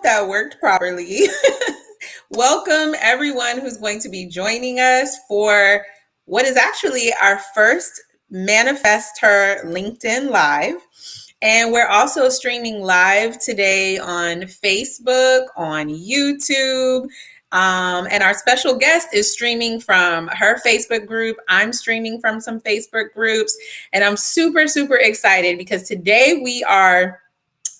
that worked properly. Welcome everyone who's going to be joining us for what is actually our first Manifest Her LinkedIn Live. And we're also streaming live today on Facebook, on YouTube. And our special guest is streaming from her Facebook group. I'm streaming from some Facebook groups. And I'm super, super excited because today we are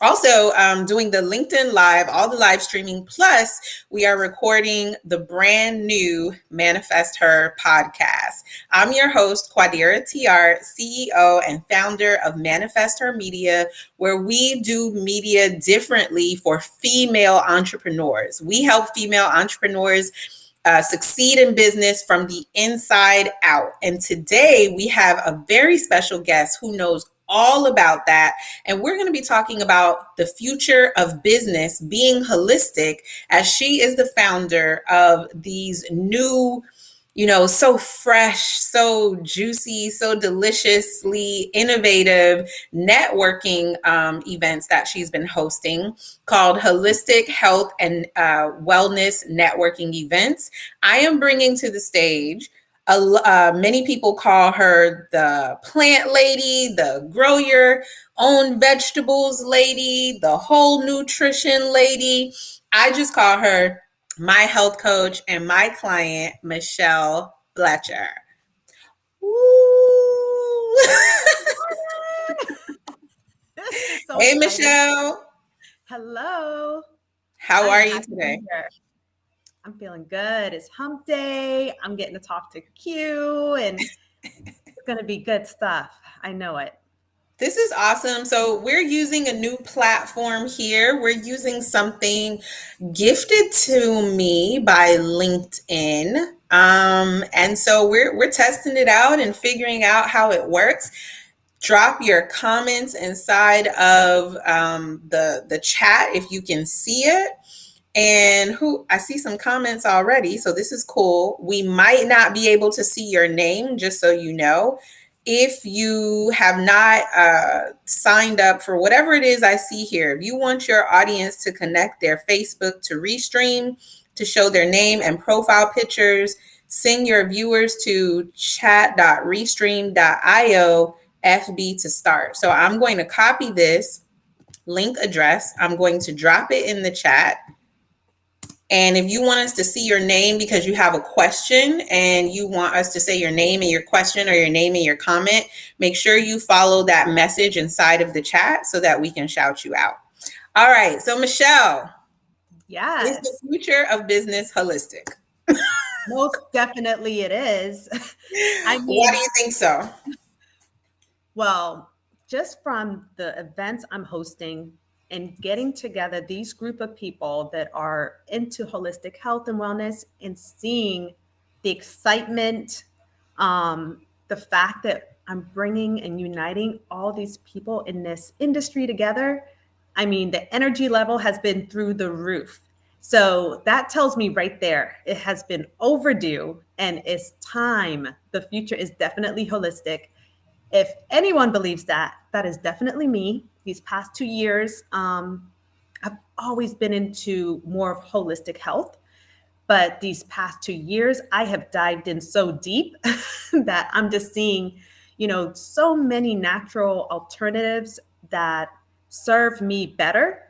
also doing the LinkedIn Live, all the live streaming, plus we are recording the brand new Manifest Her podcast. I'm your host, Quadira TR, CEO and founder of Manifest Her Media, where we do media differently for female entrepreneurs. We help female entrepreneurs succeed in business from the inside out. And today we have a very special guest who knows all about that. And we're going to be talking about the future of business being holistic, as she is the founder of these new, so fresh, so juicy, so deliciously innovative networking events that she's been hosting called Holistic Health and Wellness Networking Events. I am bringing to the stage many people call her the plant lady, the grow your own vegetables lady, the whole nutrition lady. I just call her my health coach and my client, Michelle Fletcher. Woo! So hey, exciting. Michelle. Hello. How are you today? I'm feeling good. It's hump day. I'm getting to talk to Q, and it's going to be good stuff. I know it. This is awesome. So we're using a new platform here. We're using something gifted to me by LinkedIn. And so we're testing it out and figuring out how it works. Drop your comments inside of the chat if you can see it. And I see some comments already, so this is cool. We might not be able to see your name, just so you know. If you have not signed up for whatever it is I see here, if you want your audience to connect their Facebook to Restream, to show their name and profile pictures, send your viewers to chat.restream.io FB to start. So I'm going to copy this link address. I'm going to drop it in the chat. And if you want us to see your name because you have a question and you want us to say your name and your question or your name and your comment, make sure you follow that message inside of the chat so that we can shout you out. All right. So Michelle, yes, is the future of business holistic? Most definitely it is. I mean, why do you think so? Well, just from the events I'm hosting, and getting together these group of people that are into holistic health and wellness and seeing the excitement, the fact that I'm bringing and uniting all these people in this industry together. I mean, the energy level has been through the roof. So that tells me right there, it has been overdue and it's time. The future is definitely holistic. If anyone believes that, that is definitely me. These past 2 years, I've always been into more of holistic health. But these past 2 years, I have dived in so deep that I'm just seeing, so many natural alternatives that serve me better.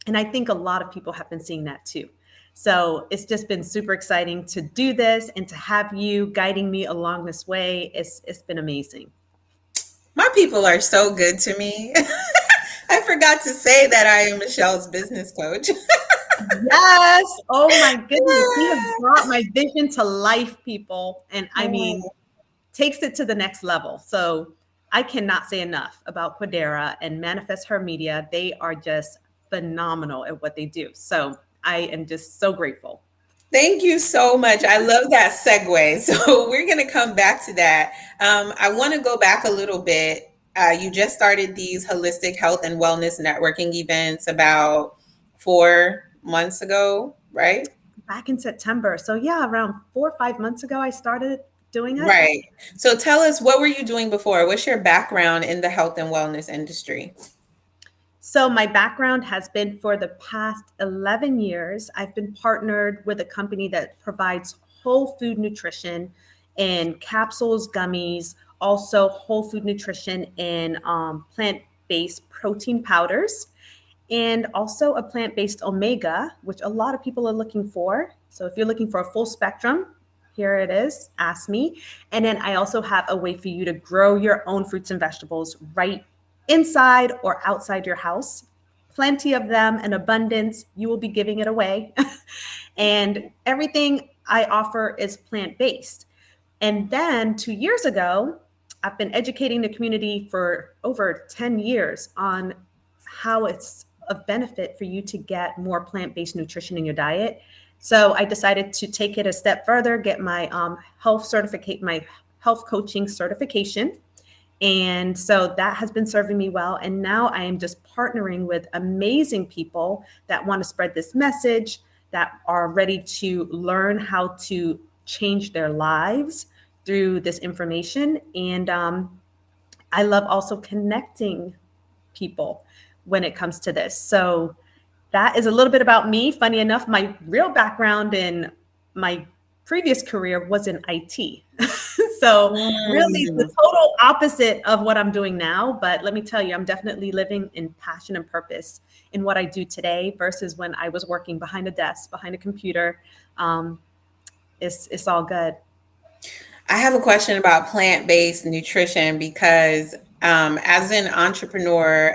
And I think a lot of people have been seeing that too. So it's just been super exciting to do this and to have you guiding me along this way. It's been amazing. My people are so good to me. I forgot to say that I am Michelle's business coach. Yes. Oh my goodness. You have brought my vision to life, people. And I mean, takes it to the next level. So I cannot say enough about Quadira and Manifest Her Media. They are just phenomenal at what they do. So I am just so grateful. Thank you so much. I love that segue. So we're going to come back to that. I want to go back a little bit. You just started these holistic health and wellness networking events about 4 months ago, right? Back in September. So yeah, around 4 or 5 months ago, I started doing it. Right. So tell us, what were you doing before? What's your background in the health and wellness industry? So my background has been for the past 11 years, I've been partnered with a company that provides whole food nutrition in capsules, gummies, also whole food nutrition in plant-based protein powders, and also a plant-based omega, which a lot of people are looking for. So if you're looking for a full spectrum, here it is, ask me. And then I also have a way for you to grow your own fruits and vegetables right inside or outside your house. Plenty of them in abundance. You will be giving it away. And everything I offer is plant-based. And then 2 years ago, I've been educating the community for over 10 years on how it's of benefit for you to get more plant-based nutrition in your diet. So I decided to take it a step further, get my my health coaching certification. And so that has been serving me well. And now I am just partnering with amazing people that want to spread this message, that are ready to learn how to change their lives through this information. And I love also connecting people when it comes to this. So that is a little bit about me. Funny enough, my real background in my previous career was in IT. So really the total opposite of what I'm doing now. But let me tell you, I'm definitely living in passion and purpose in what I do today versus when I was working behind a desk, behind a computer. It's all good. I have a question about plant-based nutrition because as an entrepreneur,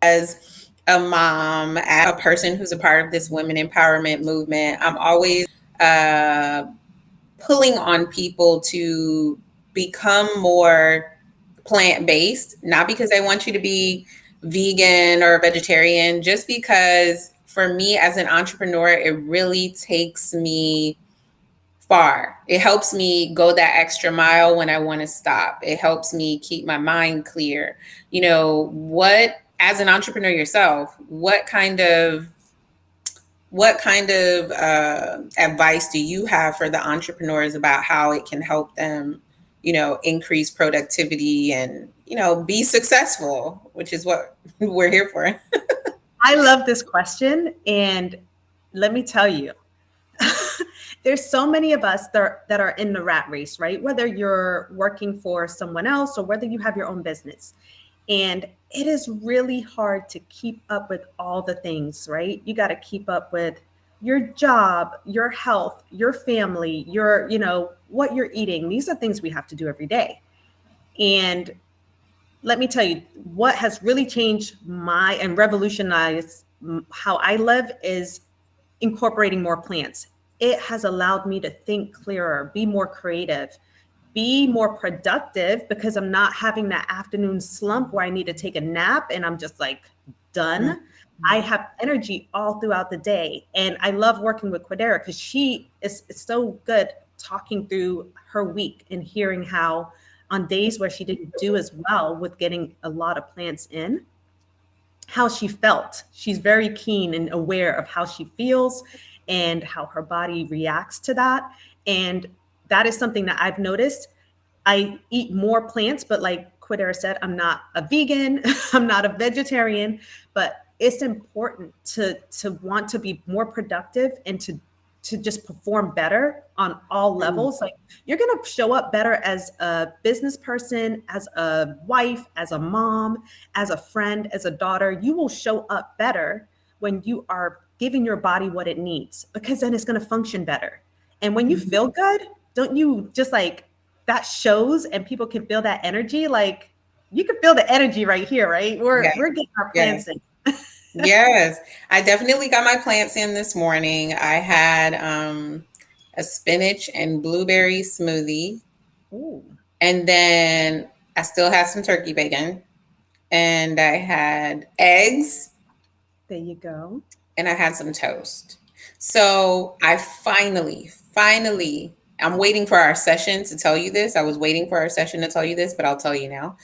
as a mom, as a person who's a part of this women empowerment movement, I'm always uh, pulling on people to become more plant-based, not because I want you to be vegan or vegetarian, just because for me as an entrepreneur, it really takes me far. It helps me go that extra mile when I want to stop. It helps me keep my mind clear. What, as an entrepreneur yourself, what kind of advice do you have for the entrepreneurs about how it can help them, increase productivity and, be successful, which is what we're here for. I love this question. And let me tell you, there's so many of us that are in the rat race, right? Whether you're working for someone else or whether you have your own business. And it is really hard to keep up with all the things, right? You got to keep up with your job, your health, your family, what you're eating. These are things we have to do every day. And let me tell you, what has really changed and revolutionized how I live is incorporating more plants. It has allowed me to think clearer, be more creative, be more productive because I'm not having that afternoon slump where I need to take a nap and I'm just like done. Mm-hmm. I have energy all throughout the day. And I love working with Quidera because she is so good talking through her week and hearing how on days where she didn't do as well with getting a lot of plants in, how she felt. She's very keen and aware of how she feels and how her body reacts to that. And that is something that I've noticed. I eat more plants, but like Quidera said, I'm not a vegan, I'm not a vegetarian, but it's important to want to be more productive and to just perform better on all levels. Like you're going to show up better as a business person, as a wife, as a mom, as a friend, as a daughter. You will show up better when you are giving your body what it needs, because then it's going to function better. And when you feel good, don't you just like that shows and people can feel that energy? Like you can feel the energy right here, right? We're getting our plants in. Yes, I definitely got my plants in this morning. I had a spinach and blueberry smoothie. Ooh. And then I still had some turkey bacon. And I had eggs. There you go. And I had some toast. So I finally, I'm waiting for our session to tell you this. I was waiting for our session to tell you this, but I'll tell you now.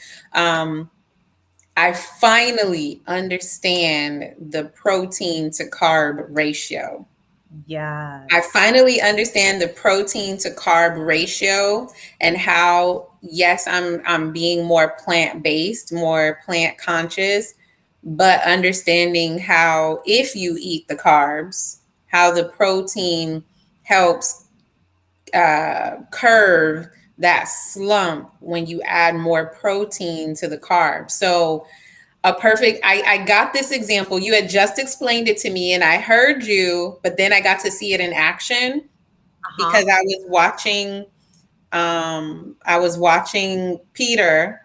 I finally understand the protein to carb ratio. Yeah. I finally understand the protein to carb ratio and how, yes, I'm being more plant-based, more plant conscious, but understanding how, if you eat the carbs, how the protein helps curve that slump when you add more protein to the carbs. So I got this example. You had just explained it to me and I heard you, but then I got to see it in action because Uh-huh. I was watching Peter,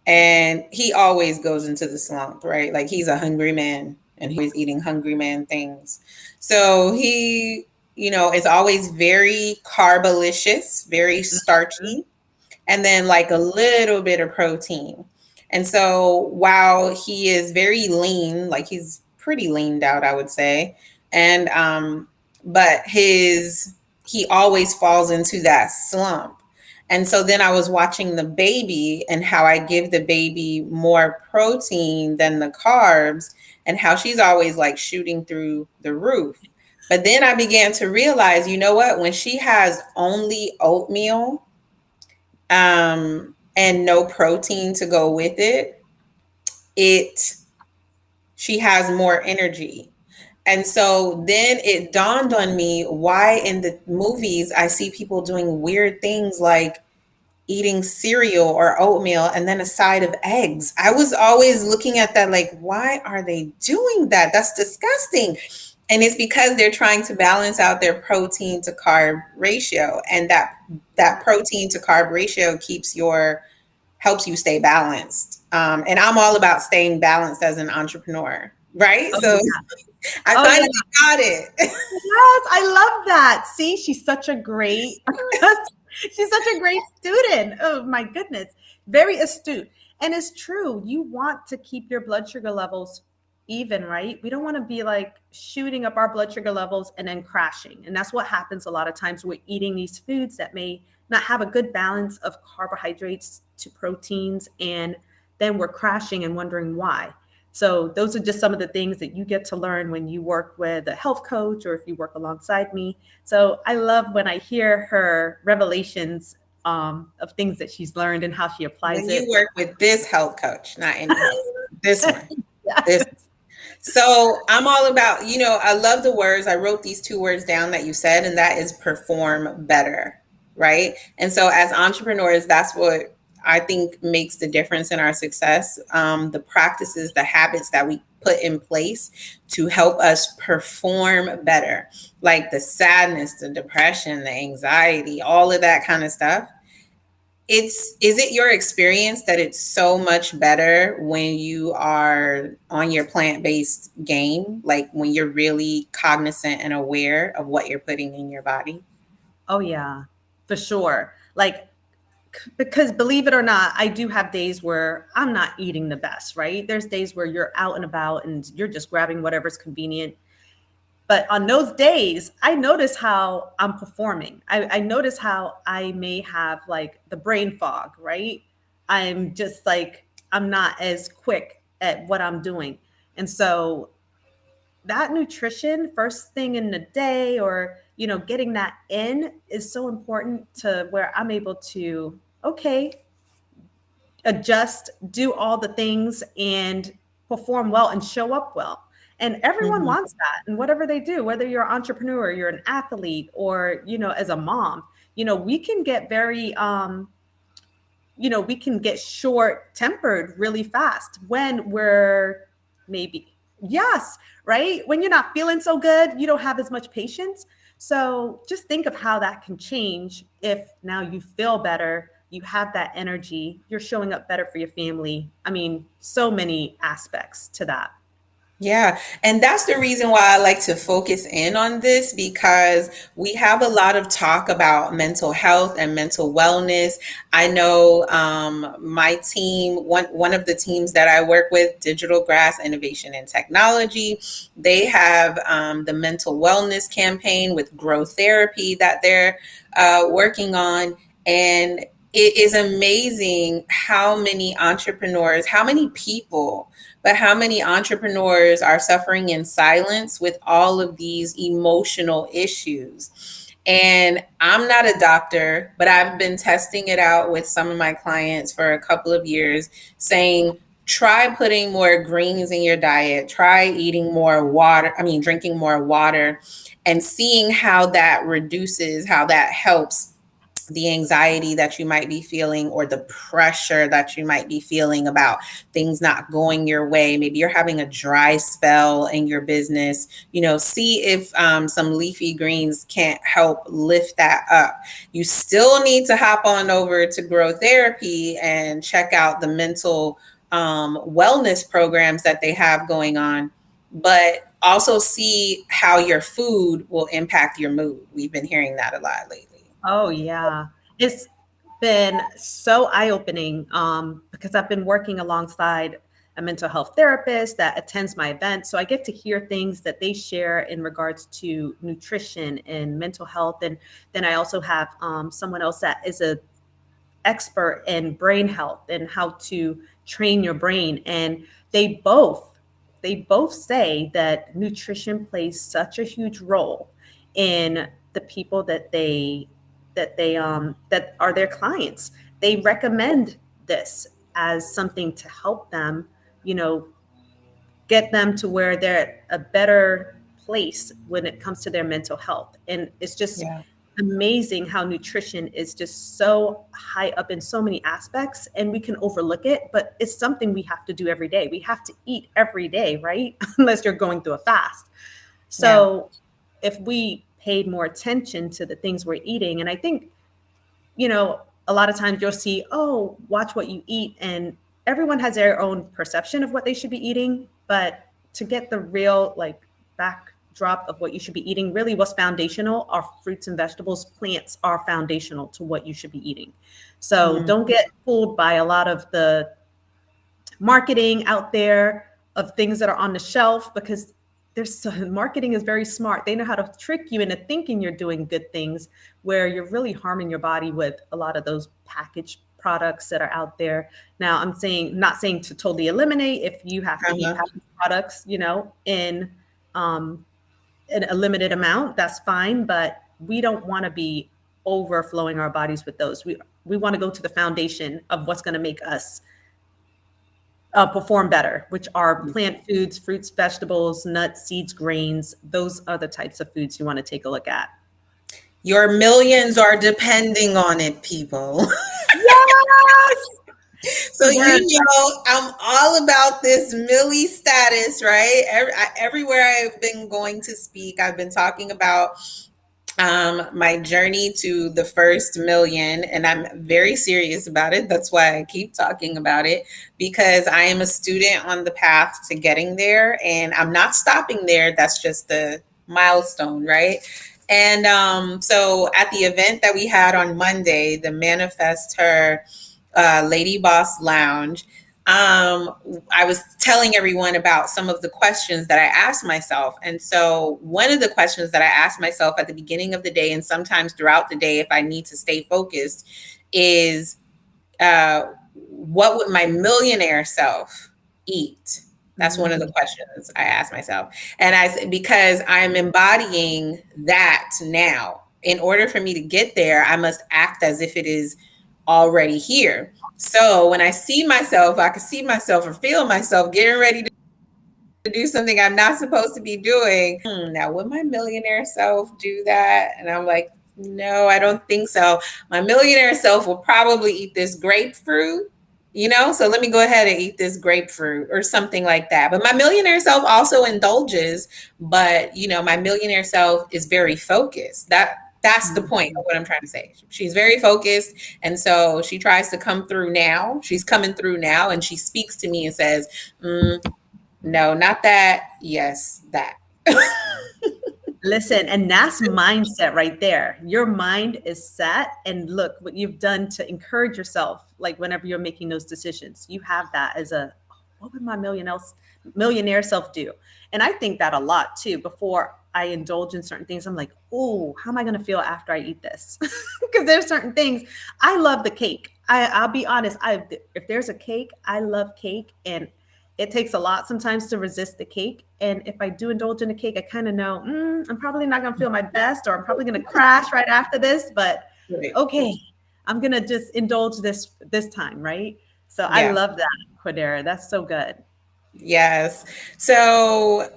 and he always goes into the slump, right? Like he's a hungry man and he's eating hungry man things. So he, is always very carbolicious, very Mhm. starchy, and then like a little bit of protein. And so while he is very lean, like he's pretty leaned out, I would say, and but he always falls into that slump. And so then I was watching the baby and how I give the baby more protein than the carbs and how she's always like shooting through the roof. But then I began to realize, you know what, when she has only oatmeal and no protein to go with it, it she has more energy. And so then it dawned on me why in the movies I see people doing weird things like eating cereal or oatmeal and then a side of eggs. I was always looking at that like, why are they doing that? That's disgusting. And it's because they're trying to balance out their protein to carb ratio. And that protein to carb ratio helps you stay balanced. And I'm all about staying balanced as an entrepreneur, right? Oh So yeah. I Oh finally yeah. got it. Yes, I love that. See, she's such a great she's such a great student. Oh my goodness. Very astute. And it's true. You want to keep your blood sugar levels even, right? We don't want to be like shooting up our blood sugar levels and then crashing. And that's what happens a lot of times. We're eating these foods that may not have a good balance of carbohydrates to proteins, and then we're crashing and wondering why. So those are just some of the things that you get to learn when you work with a health coach or if you work alongside me. So I love when I hear her revelations of things that she's learned and how she applies When you it. work with this health coach, not any health, this one, this. Yes. So I'm all about, I love the words. I wrote these two words down that you said, and that is perform better, right? And so as entrepreneurs, that's what I think makes the difference in our success. The practices, the habits that we put in place to help us perform better, like the sadness, the depression, the anxiety, all of that kind of stuff. Is it your experience that it's so much better when you are on your plant-based game, like when you're really cognizant and aware of what you're putting in your body? Oh yeah, for sure. Like, because believe it or not, I do have days where I'm not eating the best, right? There's days where you're out and about and you're just grabbing whatever's convenient. But on those days, I notice how I'm performing. I notice how I may have like the brain fog, right? I'm just like, I'm not as quick at what I'm doing. And so that nutrition first thing in the day, or, getting that in is so important to where I'm able to, okay, adjust, do all the things, and perform well and show up well. And everyone Mhm. wants that. And whatever they do, whether you're an entrepreneur, you're an athlete, or, as a mom, we can get very, we can get short tempered really fast when we're maybe, yes, right? When you're not feeling so good, you don't have as much patience. So just think of how that can change if now you feel better, you have that energy, you're showing up better for your family. I mean, so many aspects to that. Yeah, and that's the reason why I like to focus in on this because we have a lot of talk about mental health and mental wellness. I know my team, one of the teams that I work with, Digital Grass Innovation and Technology, they have the mental wellness campaign with growth therapy that they're working on, and it is amazing how many entrepreneurs, how many people, but how many entrepreneurs are suffering in silence with all of these emotional issues. And I'm not a doctor, but I've been testing it out with some of my clients for a couple of years, saying, try putting more greens in your diet, try eating more water, drinking more water, and seeing how that reduces, how that helps the anxiety that you might be feeling or the pressure that you might be feeling about things not going your way. Maybe you're having a dry spell in your business. See if some leafy greens can't help lift that up. You still need to hop on over to Grow Therapy and check out the mental wellness programs that they have going on, but also see how your food will impact your mood. We've been hearing that a lot lately. Oh yeah. It's been so eye-opening because I've been working alongside a mental health therapist that attends my events. So I get to hear things that they share in regards to nutrition and mental health. And then I also have someone else that is a expert in brain health and how to train your brain. And they both say that nutrition plays such a huge role in the people that are their clients. They recommend this as something to help them, get them to where they're at a better place when it comes to their mental health. And it's just amazing how nutrition is just so high up in so many aspects, and we can overlook it, but it's something we have to do every day. We have to eat every day, right? Unless you're going through a fast. So if we paid more attention to the things we're eating, and I think, a lot of times you'll see, oh, watch what you eat, and everyone has their own perception of what they should be eating, but to get the real backdrop of what you should be eating, really what's foundational are fruits and vegetables. Plants are foundational to what you should be eating. So don't get fooled by a lot of the marketing out there of things that are on the shelf, because marketing is very smart. They know how to trick you into thinking you're doing good things where you're really harming your body with a lot of those packaged products that are out there. Now, not saying to totally eliminate if you have to eat packaged products, in a limited amount, that's fine. But we don't want to be overflowing our bodies with those. We want to go to the foundation of what's going to make us perform better, which are plant foods, fruits, vegetables, nuts, seeds, grains. Those are the types of foods you want to take a look at. Your millions are depending on it, people. Yes. So I'm all about this Millie status, right? Everywhere I've been going to speak, I've been talking about my journey to the first million, and I'm very serious about it. That's why I keep talking about it, because I am a student on the path to getting there, and I'm not stopping there. That's just the milestone, right? And so at the event that we had on Monday, the Manifest Her Lady Boss Lounge, I was telling everyone about some of the questions that I asked myself. And so one of the questions that I asked myself at the beginning of the day, and sometimes throughout the day, if I need to stay focused, is what would my millionaire self eat? That's one of the questions I asked myself. And I said, because I'm embodying that now. In order for me to get there, I must act as if it is already here. So when I see myself, I can see myself or feel myself getting ready to do something I'm not supposed to be doing. Now, would my millionaire self do that? And I'm like, no, I don't think so. My millionaire self will probably eat this grapefruit, so let me go ahead and eat this grapefruit or something like that. But my millionaire self also indulges, but my millionaire self is very focused. That's the point of what I'm trying to say. She's very focused. And so she tries to come through now. She's coming through now, and she speaks to me and says, no, not that. Yes, that. Listen, and that's mindset right there. Your mind is set, and look what you've done to encourage yourself. Like whenever you're making those decisions, you have that as what would my millionaire self do? And I think that a lot too. Before I indulge in certain things, I'm like, oh, how am I going to feel after I eat this? Because there's certain things. I love the cake. I'll be honest. If there's a cake, I love cake, and it takes a lot sometimes to resist the cake. And if I do indulge in a cake, I kind of know I'm probably not going to feel my best, or I'm probably going to crash right after this. But okay, I'm going to just indulge this time, right? So I love that Quadera. That's so good. Yes. So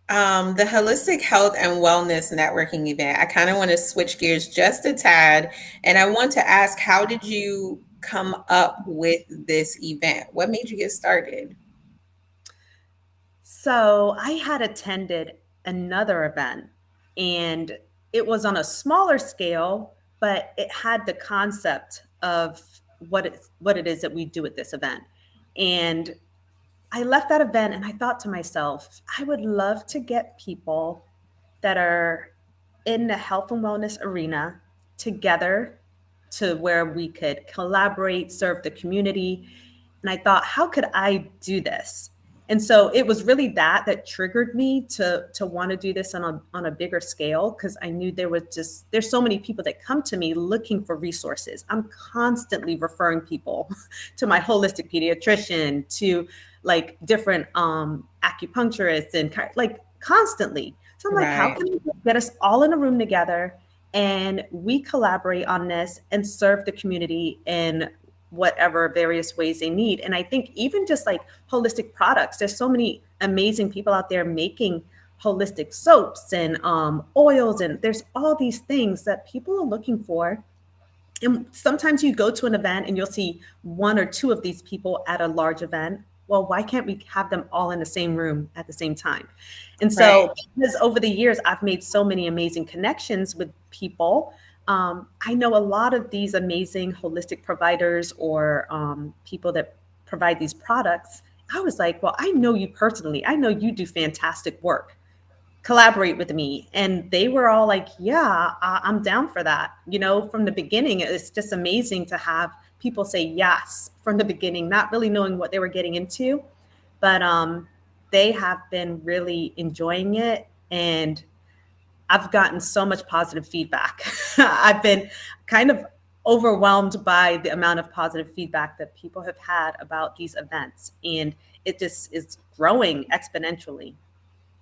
the Holistic Health and Wellness Networking event, I kind of want to switch gears just a tad. And I want to ask, how did you come up with this event? What made you get started? So I had attended another event, and it was on a smaller scale, but it had the concept of what it is that we do at this event. And I left that event and I thought to myself, I would love to get people that are in the health and wellness arena together to where we could collaborate, serve the community. And I thought, how could I do this? And so it was really that triggered me to want to do this on a bigger scale, because I knew there's so many people that come to me looking for resources. I'm constantly referring people to my holistic pediatrician, to like different acupuncturists, and like constantly. So I'm like, how Right. can we get us all in a room together and we collaborate on this and serve the community in whatever various ways they need? And I think even just like holistic products, there's so many amazing people out there making holistic soaps and oils, and there's all these things that people are looking for. And sometimes you go to an event and you'll see one or two of these people at a large event. Well, why can't we have them all in the same room at the same time? And Right. so, because over the years, I've made so many amazing connections with people. I know a lot of these amazing holistic providers, or people that provide these products. I was like, well, I know you personally. I know you do fantastic work. Collaborate with me. And they were all like, yeah, I'm down for that. From the beginning, it's just amazing to have people say yes from the beginning, not really knowing what they were getting into, but they have been really enjoying it. And I've gotten so much positive feedback. I've been kind of overwhelmed by the amount of positive feedback that people have had about these events. And it just is growing exponentially.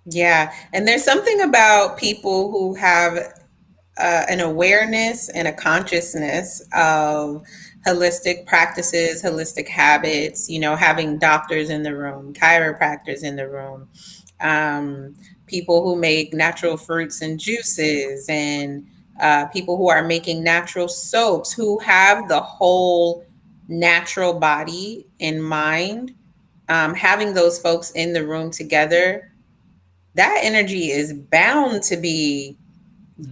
Yeah. And there's something about people who have an awareness and a consciousness of holistic practices, holistic habits, having doctors in the room, chiropractors in the room, um, people who make natural fruits and juices, and people who are making natural soaps, who have the whole natural body in mind. Having those folks in the room together, that energy is bound to be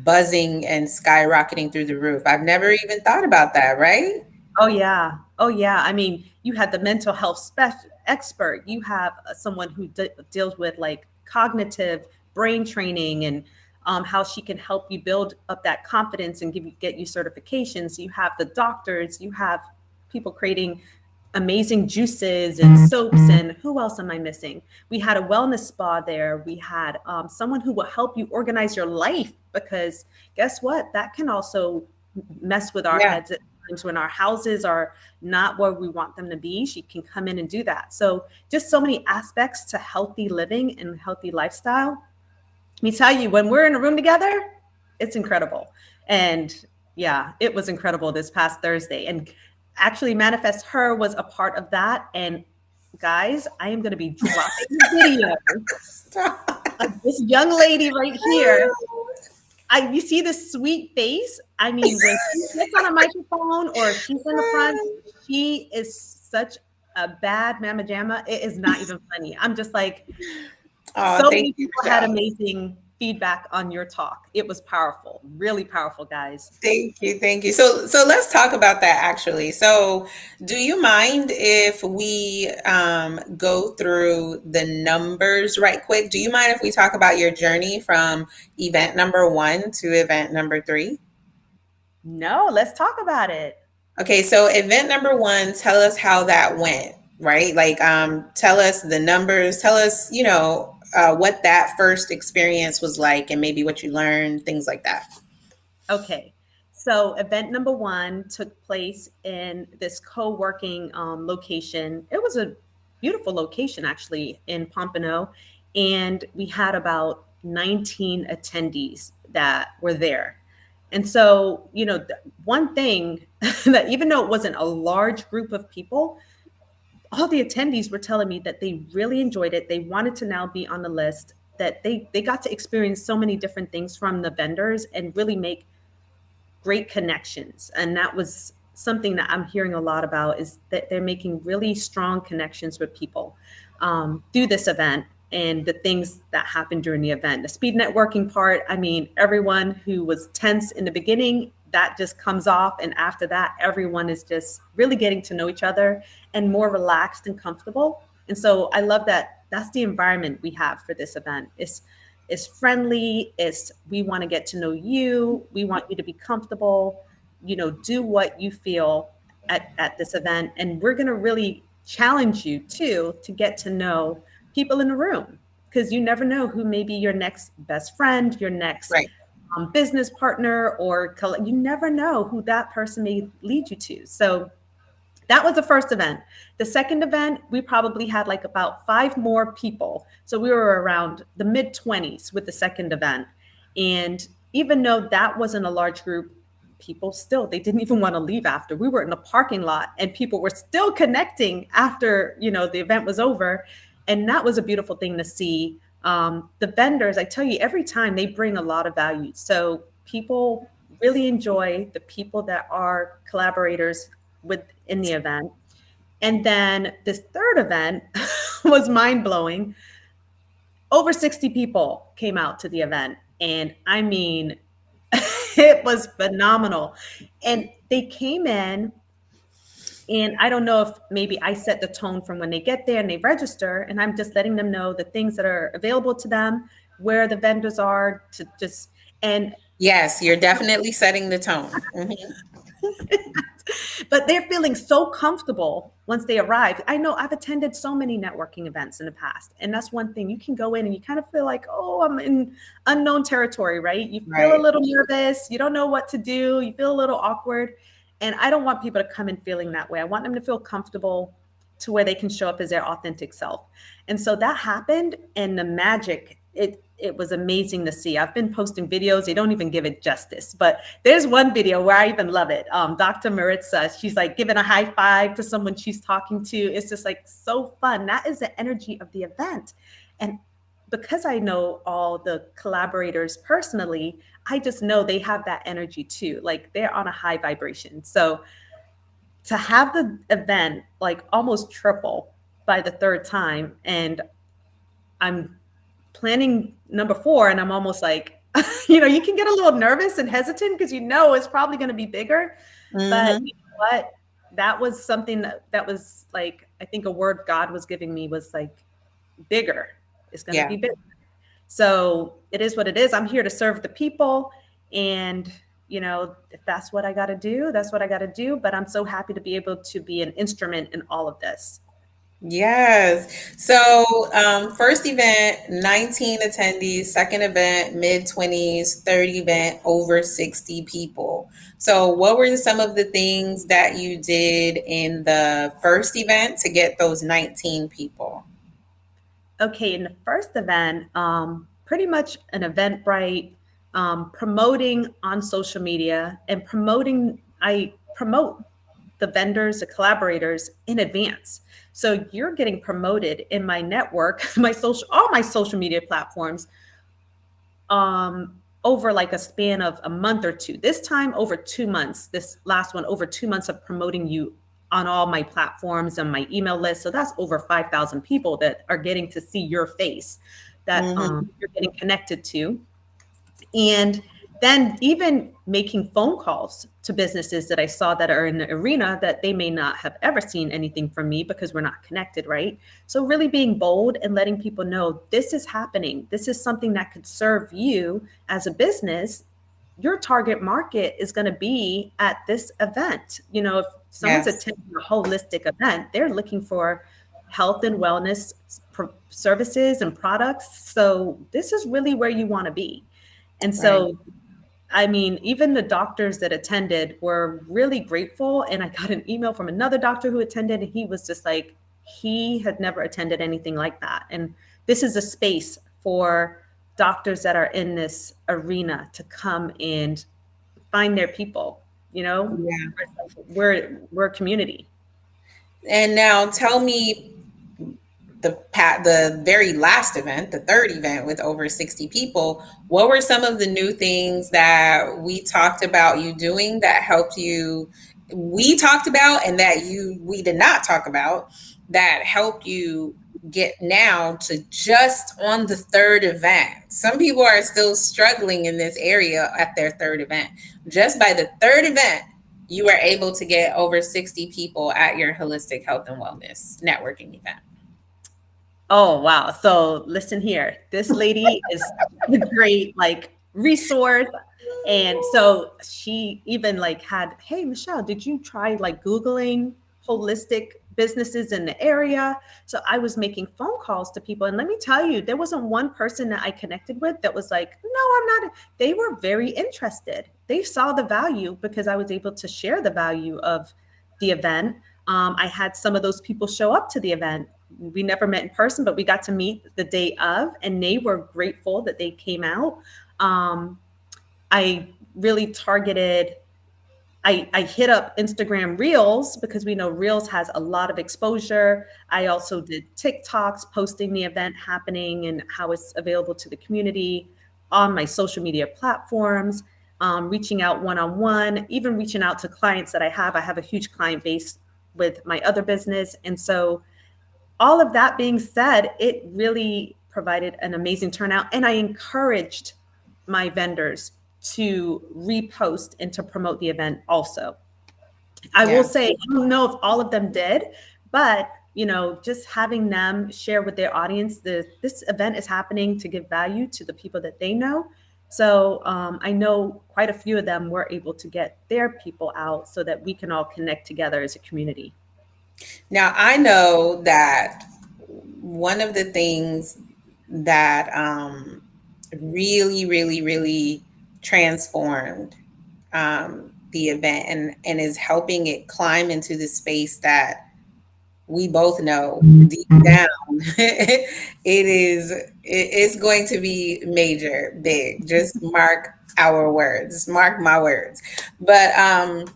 buzzing and skyrocketing through the roof. I've never even thought about that, right? Oh yeah. Oh yeah. I mean, you had the mental health expert. You have someone who deals with like cognitive brain training, and how she can help you build up that confidence and get you certifications. You have the doctors. You have people creating amazing juices and soaps. And who else am I missing? We had a wellness spa there. We had someone who will help you organize your life, because guess what? That can also mess with our Yeah. heads at times when our houses are not where we want them to be. She can come in and do that. So just so many aspects to healthy living and healthy lifestyle. Let me tell you, when we're in a room together, it's incredible. And yeah, it was incredible this past Thursday. And actually, Manifest Her was a part of that. And guys, I am going to be dropping the video Stop. of this young lady right here. You see this sweet face. I mean, when she gets on a microphone or she's in the front, she is such a bad mama jamma. It is not even funny. I'm just like, Oh, so thank many you, people had Michelle. amazing feedback on your talk. It was powerful, really powerful, guys. Thank you, thank you. So let's talk about that actually. So, do you mind if we go through the numbers right quick? Do you mind if we talk about your journey from event number one to event number three? No, let's talk about it. Okay, so event number one, tell us how that went, right? Like, tell us the numbers, tell us, what that first experience was like, and maybe what you learned, things like that. Okay. So event number one took place in this co-working location. It was a beautiful location actually in Pompano. And we had about 19 attendees that were there. And so, one thing that even though it wasn't a large group of people, all the attendees were telling me that they really enjoyed it. They wanted to now be on the list, that they got to experience so many different things from the vendors and really make great connections. And that was something that I'm hearing a lot about, is that they're making really strong connections with people through this event and the things that happened during the event. The speed networking part, I mean, everyone who was tense in the beginning, that just comes off. And after that, everyone is just really getting to know each other and more relaxed and comfortable. And so I love that that's the environment we have for this event. It's friendly. It's, we want to get to know you. We want you to be comfortable, do what you feel at this event. And we're going to really challenge you too, to get to know people in the room, because you never know who may be your next best friend, your next Right. business partner, or you never know who that person may lead you to. So that was the first event. The second event, we probably had like about 5 more people. So we were around the mid-20s with the second event. And even though that wasn't a large group, people still, they didn't even want to leave after. We were in the parking lot and people were still connecting after, the event was over. And that was a beautiful thing to see. The vendors, I tell you, every time they bring a lot of value. So people really enjoy the people that are collaborators within the event. And then this third event was mind blowing. Over 60 people came out to the event. And I mean, it was phenomenal. And they came in, and I don't know if maybe I set the tone from when they get there and they register, and I'm just letting them know the things that are available to them, where the vendors are, to just, and Yes, you're definitely setting the tone. but they're feeling so comfortable once they arrive. I know I've attended so many networking events in the past, and that's one thing. You can go in and you kind of feel like, oh, I'm in unknown territory, right? You feel a Right. little nervous. You don't know what to do. You feel a little awkward. And I don't want people to come in feeling that way. I want them to feel comfortable to where they can show up as their authentic self. And so that happened, and the magic, it was amazing to see. I've been posting videos. They don't even give it justice, but there's one video where I even love it. Dr. Maritza, she's like giving a high five to someone she's talking to. It's just like so fun. That is the energy of the event. And because I know all the collaborators personally, I just know they have that energy too. Like they're on a high vibration. So to have the event like almost triple by the third time, and I'm planning number 4, and I'm almost like, you can get a little nervous and hesitant because it's probably going to be bigger. But you know what? That was something that was like, I think a word God was giving me was like, bigger. It's going to be bigger. So it is what it is. I'm here to serve the people. And, if that's what I got to do, that's what I got to do. But I'm so happy to be able to be an instrument in all of this. Yes. So, first event, 19 attendees, second event, mid-20s, third event, over 60 people. So, what were some of the things that you did in the first event to get those 19 people? Okay, in the first event, pretty much an Eventbrite, promoting on social media, and I promote the vendors, the collaborators in advance. So you're getting promoted in my network, all my social media platforms, over like a span of a month or two. This time over 2 months, this last one over 2 months of promoting you on all my platforms and my email list. So that's over 5,000 people that are getting to see your face, that you're getting connected to. And then even making phone calls to businesses that I saw that are in the arena that they may not have ever seen anything from me because we're not connected, right? So really being bold and letting people know this is happening. This is something that could serve you as a business. Your target market is going to be at this event. If someone's attending a holistic event, they're looking for health and wellness services and products. So this is really where you want to be. And so, I mean, even the doctors that attended were really grateful. And I got an email from another doctor who attended, and he was just like, he had never attended anything like that. And this is a space for doctors that are in this arena to come and find their people, We're a community. And now tell me, the very last event, the third event with over 60 people, what were some of the new things that we talked about you doing that helped you, we talked about, and that we did not talk about, that helped you get now to just on the third event? Some people are still struggling in this area at their third event. Just by the third event, you were able to get over 60 people at your holistic health and wellness networking event. Oh, wow. So listen here. This lady is a great like resource. And so she even like had, hey, Michelle, did you try like Googling holistic businesses in the area? So I was making phone calls to people. And let me tell you, there wasn't one person that I connected with that was like, no, I'm not. They were very interested. They saw the value because I was able to share the value of the event. I had some of those people show up to the event. We never met in person, but we got to meet the day of, and they were grateful that they came out. I really targeted, I hit up Instagram Reels because we know Reels has a lot of exposure. I also did TikToks posting the event happening and how it's available to the community on my social media platforms, reaching out one-on-one, even reaching out to clients that I have. I have a huge client base with my other business. And so all of that being said, it really provided an amazing turnout. And I encouraged my vendors to repost and to promote the event also. I will Yeah. say, I don't know if all of them did, but just having them share with their audience, this event is happening to give value to the people that they know. So I know quite a few of them were able to get their people out so that we can all connect together as a community. Now, I know that one of the things that really, really, really transformed the event, and is helping it climb into the space that we both know deep down it's going to be major, big. Just mark our words, mark my words. But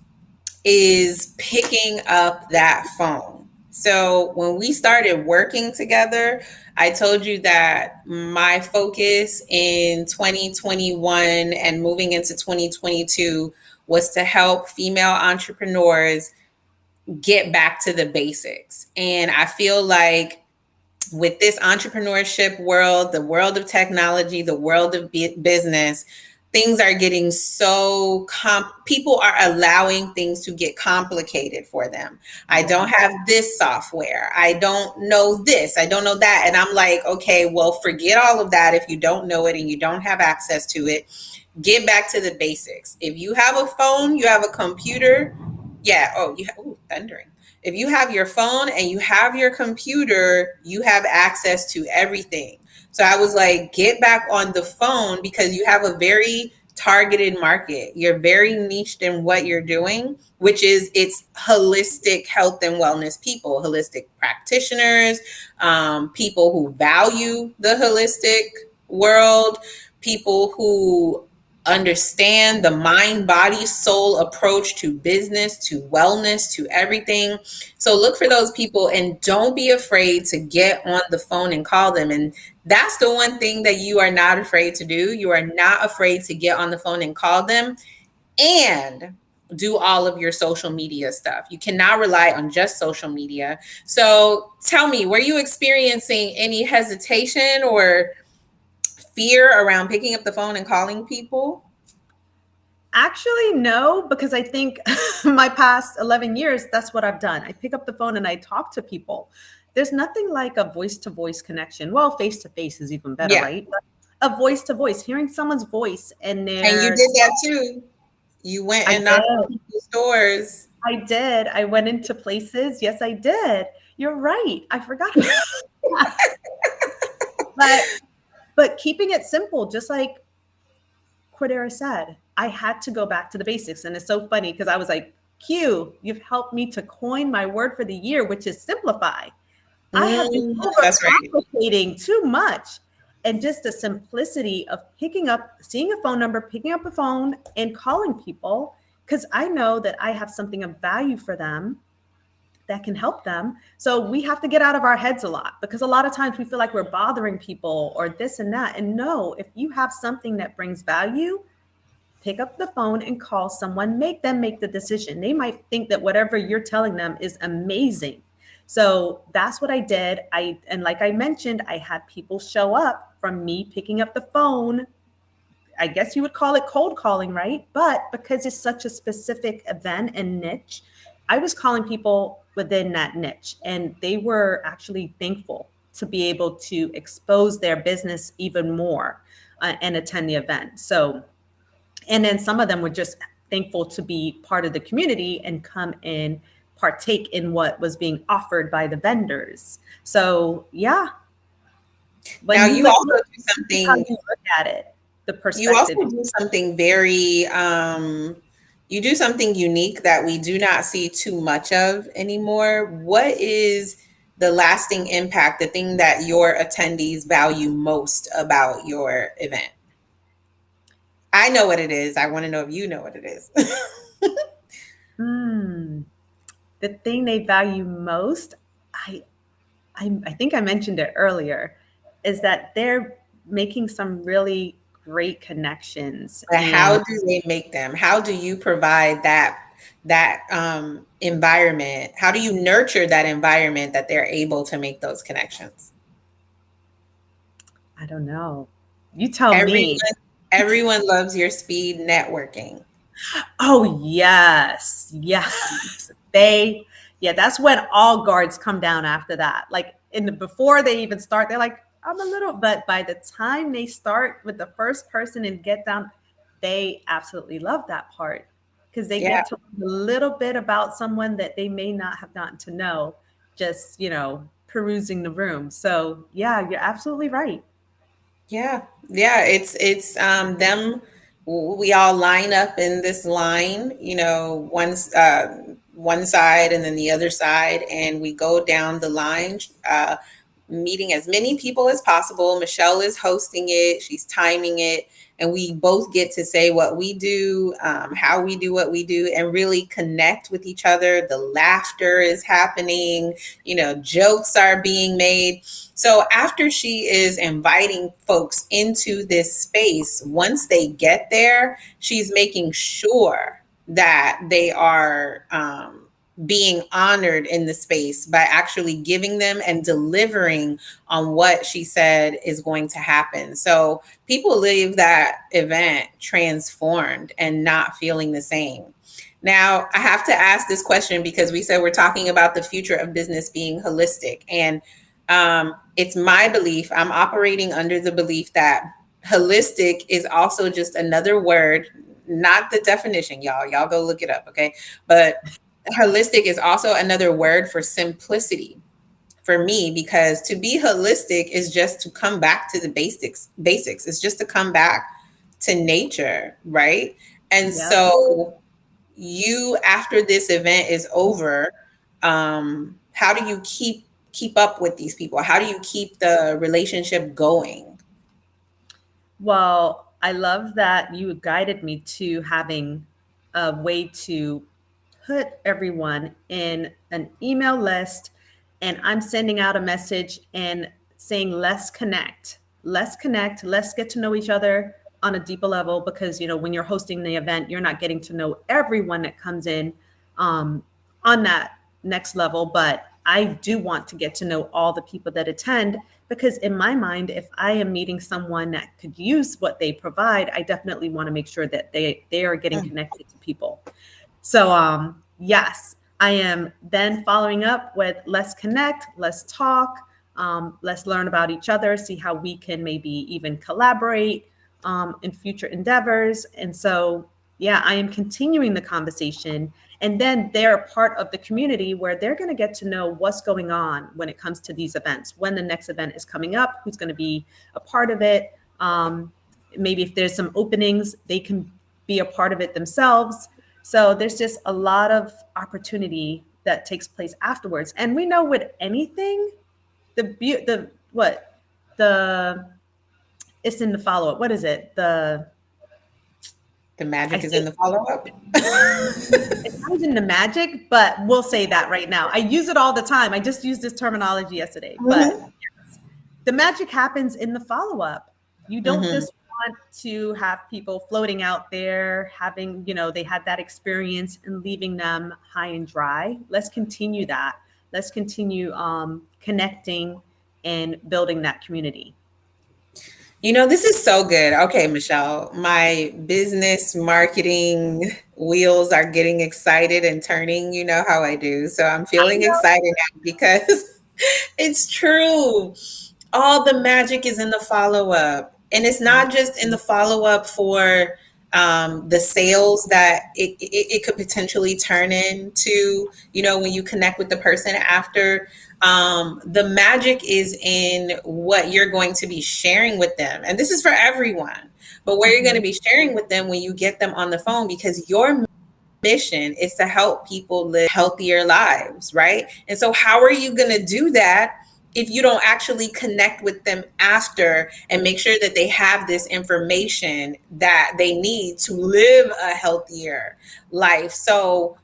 is picking up that phone. So when we started working together, I told you that my focus in 2021 and moving into 2022 was to help female entrepreneurs get back to the basics. And I feel like with this entrepreneurship world, the world of technology, the world of business, things are getting so people are allowing things to get complicated for them. I don't have this software. I don't know this. I don't know that. And I'm like, okay, well, forget all of that if you don't know it and you don't have access to it. Get back to the basics. If you have a phone, you have a computer. Yeah. Oh, thundering. If you have your phone and you have your computer, you have access to everything. So I was like, get back on the phone because you have a very targeted market. You're very niched in what you're doing, which is it's holistic health and wellness people, holistic practitioners, people who value the holistic world, people who understand the mind, body, soul approach to business, to wellness, to everything. So look for those people and don't be afraid to get on the phone and call them. And that's the one thing that you are not afraid to do. You are not afraid to get on the phone and call them and do all of your social media stuff. You cannot rely on just social media. So tell me, were you experiencing any hesitation or fear around picking up the phone and calling people? Actually, no, because I think my past 11 years, that's what I've done. I pick up the phone and I talk to people. There's nothing like a voice to voice connection. Well, face to face is even better, Yeah. right? But a voice to voice, hearing someone's voice and And you their. did that too. You went I and knocked on did. people's doors. I did. I went into places. Yes, I did. You're right. I forgot about that. But keeping it simple, just like Cordera said, I had to go back to the basics. And it's so funny because I was like, Q, you've helped me to coin my word for the year, which is simplify. I have been That's right. overcomplicating too much. And just the simplicity of picking up, seeing a phone number, picking up a phone and calling people, because I know that I have something of value for them that can help them. So we have to get out of our heads a lot, because a lot of times we feel like we're bothering people or this and that. And no, if you have something that brings value, pick up the phone and call someone, make them make the decision. They might think that whatever you're telling them is amazing. So that's what I did. And like I mentioned, I had people show up from me picking up the phone. I guess you would call it cold calling, right? But because it's such a specific event and niche, I was calling people within that niche, and they were actually thankful to be able to expose their business even more and attend the event. So, and then some of them were just thankful to be part of the community and come and partake in what was being offered by the vendors. So yeah, when Now you you look, also do how something you look at it, the you also perspective. do something very you do something unique that we do not see too much of anymore. What is the lasting impact, the thing that your attendees value most about your event? I know what it is. I want to know if you know what it is. Hmm. The thing they value most, I, I think I mentioned it earlier, is that they're making some really great connections. But how And do they make them? How do you provide that environment? How do you nurture that environment that they're able to make those connections? I don't know. You tell Everyone me. everyone loves your speed networking. Oh, yes. Yes. Yeah, that's when all guards come down after that. Like before they even start, they're like, I'm a little, but by the time they start with the first person and get down, they absolutely love that part, because they Yeah. get to learn a little bit about someone that they may not have gotten to know just, perusing the room. So yeah, you're absolutely right. Yeah. Yeah. It's them. We all line up in this line, one side and then the other side, and we go down the line, meeting as many people as possible. Michelle is hosting it, she's timing it, and we both get to say what we do, how we do what we do, and really connect with each other. The laughter is happening, jokes are being made. So after she is inviting folks into this space, once they get there, she's making sure that they are being honored in the space by actually giving them and delivering on what she said is going to happen. So people leave that event transformed and not feeling the same. Now, I have to ask this question because we said we're talking about the future of business being holistic. And it's my belief, I'm operating under the belief that holistic is also just another word, not the definition, y'all. Y'all go look it up, okay? But holistic is also another word for simplicity for me, because to be holistic is just to come back to the basics. It's just to come back to nature, right? And Yep. so you, after this event is over, how do you keep up with these people? How do you keep the relationship going? Well, I love that you guided me to having a way to put everyone in an email list, and I'm sending out a message and saying, let's connect, let's get to know each other on a deeper level, because, when you're hosting the event, you're not getting to know everyone that comes in um, on that next level. But I do want to get to know all the people that attend, because in my mind, if I am meeting someone that could use what they provide, I definitely want to make sure that they are getting connected to people. So yes, I am then following up with let's connect, let's talk, let's learn about each other, see how we can maybe even collaborate in future endeavors. And so, yeah, I am continuing the conversation. And then they're a part of the community where they're going to get to know what's going on when it comes to these events, when the next event is coming up, who's going to be a part of it. Maybe if there's some openings, they can be a part of it themselves. So there's just a lot of opportunity that takes place afterwards. And we know with anything, the it's in the follow-up. What is it? The I magic is in think the follow-up. it's not even the magic, but we'll say that right now. I use it all the time. I just used this terminology yesterday, but Mhm. the magic happens in the follow-up. You don't Mhm. just want to have people floating out there having, they had that experience and leaving them high and dry. Let's continue that. Let's continue connecting and building that community. This is so good. Okay, Michelle, my business marketing wheels are getting excited and turning. You know how I do. So I'm I feeling know. excited now because it's true. All the magic is in the follow up. And it's not just in the follow up for the sales that it could potentially turn into, when you connect with the person after. The magic is in what you're going to be sharing with them. And this is for everyone, but where you're going to Mhm. be sharing with them when you get them on the phone, because your mission is to help people live healthier lives, right? And so, how are you going to do that if you don't actually connect with them after and make sure that they have this information that they need to live a healthier life? So,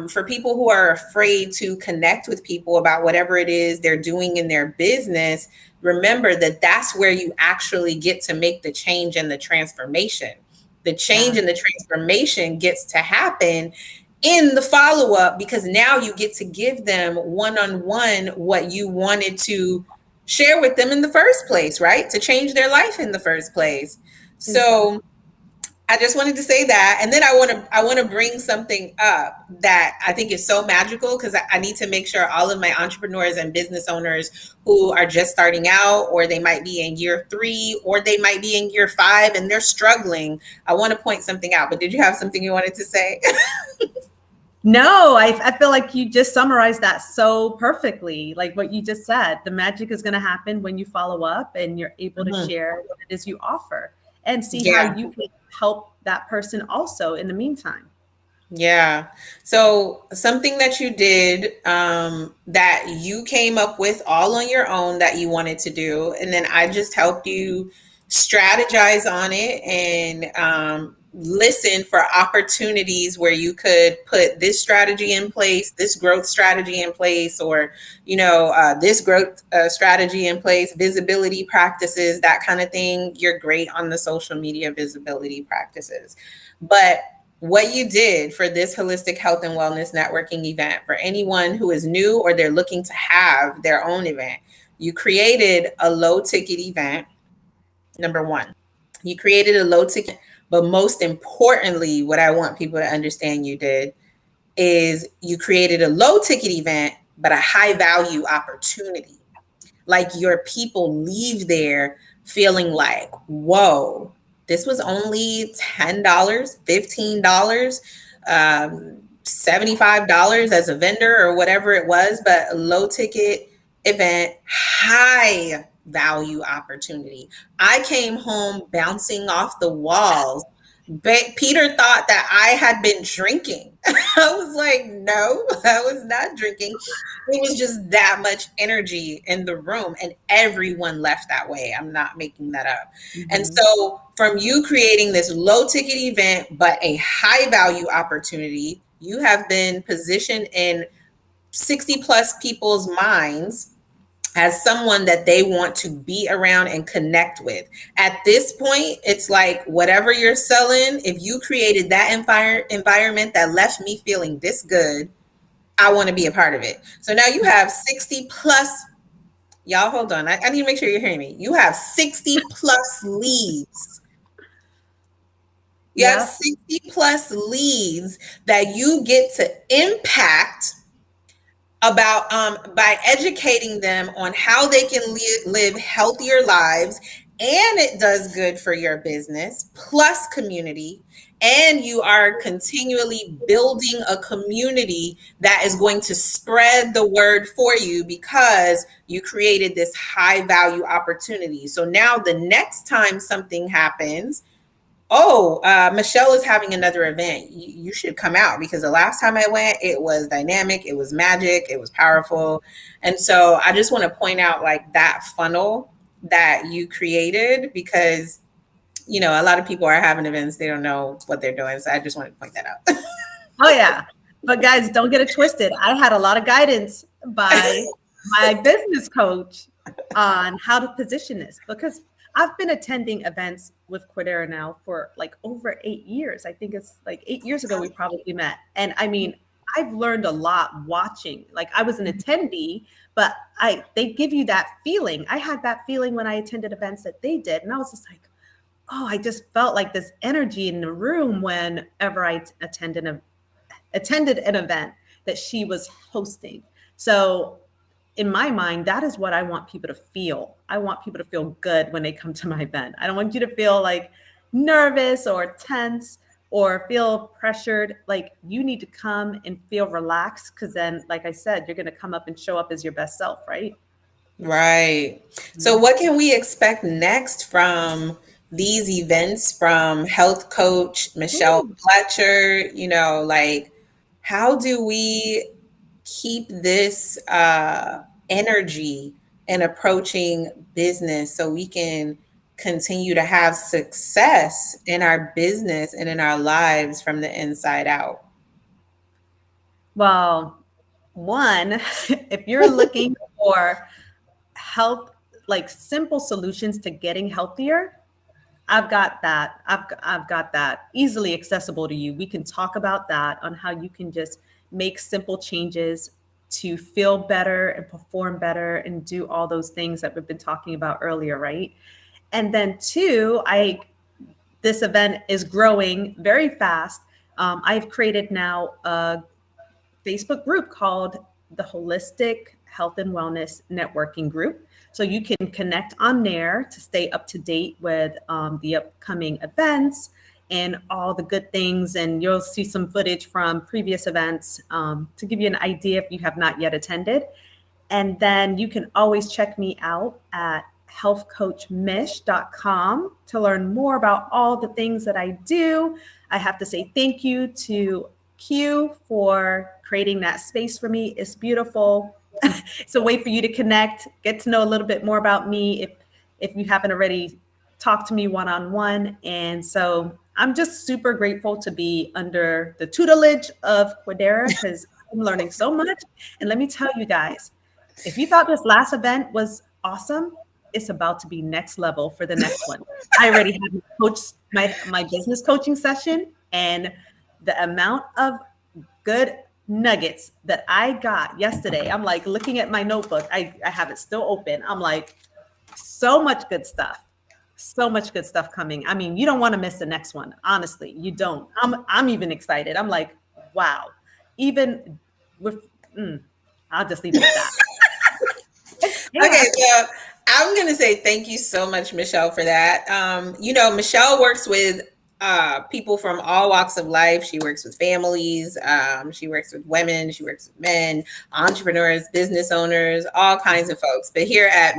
for people who are afraid to connect with people about whatever it is they're doing in their business, remember that that's where you actually get to make the change and the transformation. The change Yeah. and the transformation gets to happen in the follow up, because now you get to give them one on one what you wanted to share with them in the first place, right? To change their life in the first place. Exactly. So I just wanted to say that, and then I want to bring something up that I think is so magical, because I need to make sure all of my entrepreneurs and business owners who are just starting out, or they might be in year 3, or they might be in year 5, and they're struggling. I want to point something out. But did you have something you wanted to say? No, I feel like you just summarized that so perfectly. Like what you just said, the magic is going to happen when you follow up and you're able to Mhm. share what it is you offer and see how Yeah. you can help that person also in the meantime. Yeah. So something that you did, that you came up with all on your own that you wanted to do, and then I just helped you strategize on it and listen for opportunities where you could put this strategy in place, this growth strategy in place, or this growth strategy in place, visibility practices, that kind of thing. You're great on the social media visibility practices, but what you did for this holistic health and wellness networking event, for anyone who is new or they're looking to have their own event, you created a low ticket event. Number one, you created a low ticket, but most importantly, what I want people to understand you did is you created a low ticket event, but a high value opportunity. Like, your people leave there feeling like, whoa, this was only $10, $15, $75 as a vendor or whatever it was, but a low ticket event, high value opportunity. I came home bouncing off the walls. Peter thought that I had been drinking. I was like, no, I was not drinking. It was just that much energy in the room, and everyone left that way. I'm not making that up. And Mhm. so, from you creating this low ticket event, but a high value opportunity, you have been positioned in 60 plus people's minds as someone that they want to be around and connect with. At this point, it's like, whatever you're selling, if you created that environment that left me feeling this good, I want to be a part of it. So now you have 60 plus, y'all hold on. I need to make sure you're hearing me. You have 60 plus leads. You have Yep. 60 plus leads that you get to impact about, by educating them on how they can live healthier lives, and it does good for your business plus community, and you are continually building a community that is going to spread the word for you because you created this high value opportunity. So now the next time something happens, oh, Michelle is having another event. You should come out, because the last time I went, it was dynamic, it was magic, it was powerful. And so I just want to point out, like, that funnel that you created, because a lot of people are having events, they don't know what they're doing. So I just wanted to point that out. Oh yeah. But guys, don't get it twisted. I had a lot of guidance by my business coach on how to position this, because I've been attending events with Quidera now for like over 8 years. I think it's like 8 years ago we probably met. And I mean, I've learned a lot watching. Like I was an attendee, but they give you that feeling. I had that feeling when I attended events that they did. And I was just like, oh, I just felt like this energy in the room whenever I attended an event that she was hosting. So in my mind, that is what I want people to feel. I want people to feel good when they come to my event. I don't want you to feel like nervous or tense or feel pressured. Like you need to come and feel relaxed, because then, like I said, you're going to come up and show up as your best self, right? Right. So what can we expect next from these events from health coach Michelle Fletcher? Like, how do we keep this energy in approaching business so we can continue to have success in our business and in our lives from the inside out? Well, one, if you're looking for health, like simple solutions to getting healthier, I've got that. I've got that easily accessible to you. We can talk about that on how you can just make simple changes to feel better and perform better and do all those things that we've been talking about earlier, right? And then two, this event is growing very fast. I've created now a Facebook group called the Holistic Health and Wellness Networking Group. So you can connect on there to stay up to date with the upcoming events and all the good things. And you'll see some footage from previous events to give you an idea if you have not yet attended. And then you can always check me out at healthcoachmish.com to learn more about all the things that I do. I have to say thank you to Q for creating that space for me. It's beautiful. It's a way for you to connect, get to know a little bit more about me if you haven't already talked to me one-on-one. And so I'm just super grateful to be under the tutelage of Quidera, because I'm learning so much. And let me tell you guys, if you thought this last event was awesome, it's about to be next level for the next one. I already have my business coaching session, and the amount of good nuggets that I got yesterday, I'm like looking at my notebook. I have it still open. I'm like, so much good stuff. So much good stuff coming. I mean, you don't want to miss the next one. Honestly, you don't. I'm even excited. I'm like, wow. Even with, I'll just leave it at that. Yeah. Okay, so I'm going to say thank you so much, Michelle, for that. Michelle works with people from all walks of life. She works with families. She works with women. She works with men, entrepreneurs, business owners, all kinds of folks. But here at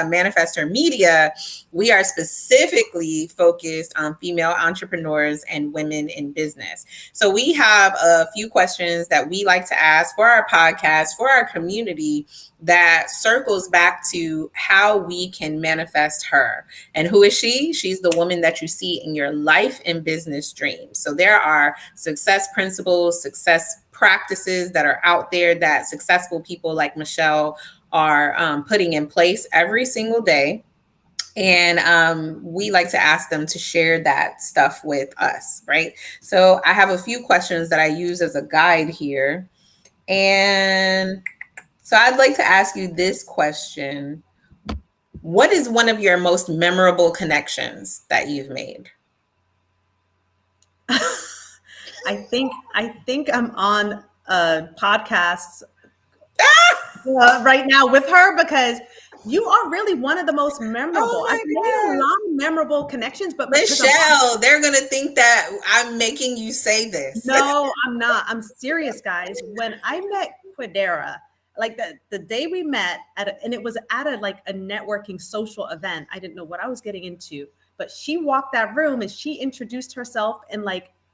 Manifest Her Media, we are specifically focused on female entrepreneurs and women in business. So we have a few questions that we like to ask for our podcast, for our community, that circles back to how we can manifest her. And who is she? She's the woman that you see in your life and business dreams. So there are success principles, success practices that are out there that successful people like Michelle are putting in place every single day. And we like to ask them to share that stuff with us, right? So I have a few questions that I use as a guide here. And so I'd like to ask you this question. What is one of your most memorable connections that you've made? I think I'm on a podcast right now with her, because you are really one of the most memorable. I've made a lot of memorable connections, but Michelle, they're going to think that I'm making you say this. No, I'm not. I'm serious, guys. When I met Quidera, like the day we met and it was at a networking social event. I didn't know what I was getting into, but she walked that room and she introduced herself and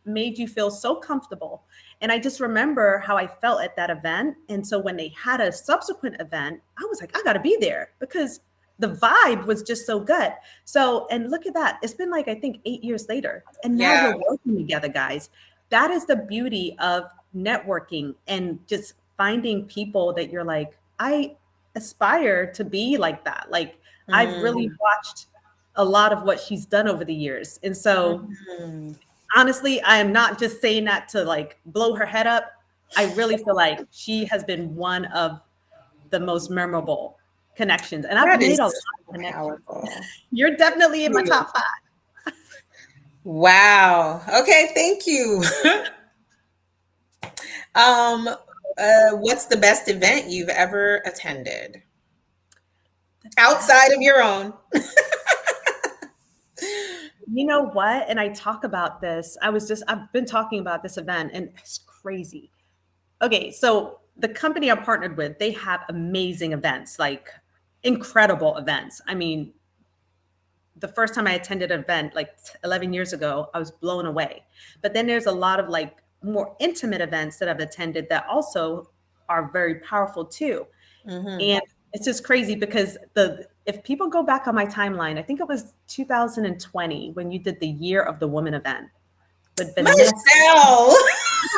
made you feel so comfortable. And I just remember how I felt at that event. And so when they had a subsequent event, I was like, I got to be there, because the vibe was just so good. So, and look at that. It's been like, I think 8 years later, and now Yeah. we're working together, guys. That is the beauty of networking and just finding people that you're like, I aspire to be like that. Like, I've really Mm. watched a lot of what she's done over the years. And so Mm. honestly, I am not just saying that to like blow her head up. I really feel like she has been one of the most memorable connections. And I've That made is a lot of so connections. powerful. You're definitely in my top 5. Wow. Okay, thank you. Um, what's the best event you've ever attended outside of your own? You know what? And I talk about this. I've been talking about this event and it's crazy. Okay, so the company I partnered with, they have amazing events, like incredible events. I mean, the first time I attended an event like 11 years ago, I was blown away. But then there's a lot of like more intimate events that I've attended that also are very powerful too. Mm-hmm. And it's just crazy because if people go back on my timeline, I think it was 2020 when you did the Year of the Woman event with Vanessa. Michelle.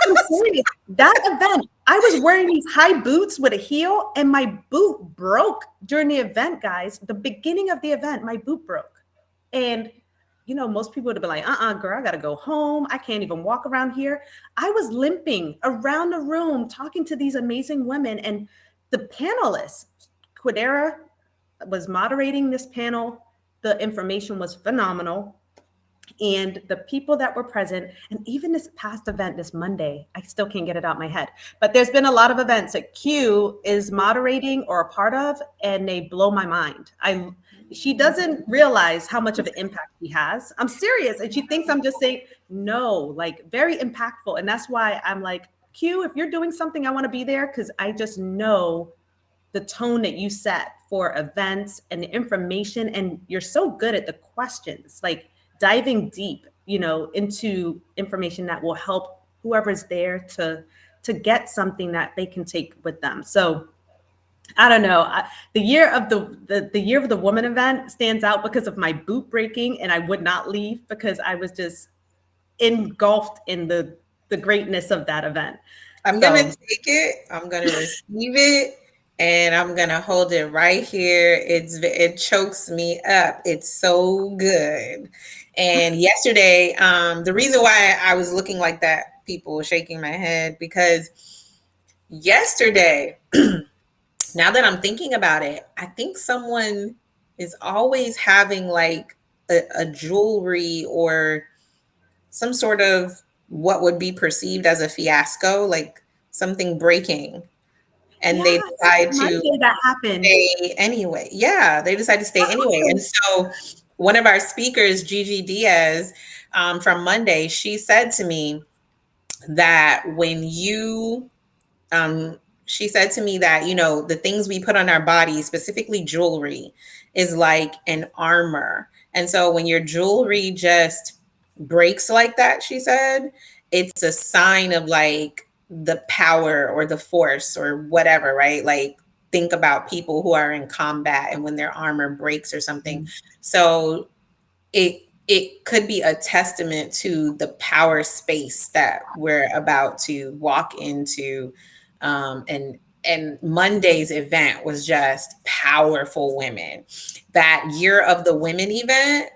I'm serious. That event, I was wearing these high boots with a heel, and my boot broke during the event, guys. The beginning of the event, my boot broke. And most people would have been like, girl, I gotta go home. I can't even walk around here. I was limping around the room talking to these amazing women. And the panelists, Quidera was moderating this panel. The information was phenomenal. And the people that were present, and even this past event this Monday, I still can't get it out of my head. But there's been a lot of events that Q is moderating or a part of, and they blow my mind. She doesn't realize how much of an impact he has. I'm serious. And she thinks I'm just saying, no, like very impactful. And that's why I'm like, Q, if you're doing something, I want to be there because I just know the tone that you set for events and the information. And you're so good at the questions, like diving deep, into information that will help whoever's there to get something that they can take with them. So I don't know. The year of the Year of the Woman event stands out because of my boot breaking, and I would not leave because I was just engulfed in the greatness of that event. I'm So gonna take it. I'm gonna receive it, and I'm gonna hold it right here. It chokes me up. It's so good. And yesterday, the reason why I was looking like that, people were shaking my head because yesterday, now that I'm thinking about it, I think someone is always having like a jewelry or some sort of what would be perceived as a fiasco, like something breaking, and they yes, decide to Monday that happened. stay anyway. Yeah, they decide to stay anyway. And so one of our speakers, Gigi Diaz, from Monday, she said to me that she said to me that, the things we put on our bodies, specifically jewelry, is like an armor. And so when your jewelry just breaks like that, she said, it's a sign of like the power or the force or whatever, right? Like think about people who are in combat and when their armor breaks or something. So it could be a testament to the power space that we're about to walk into. And Monday's event was just powerful women. That Year of the Women event,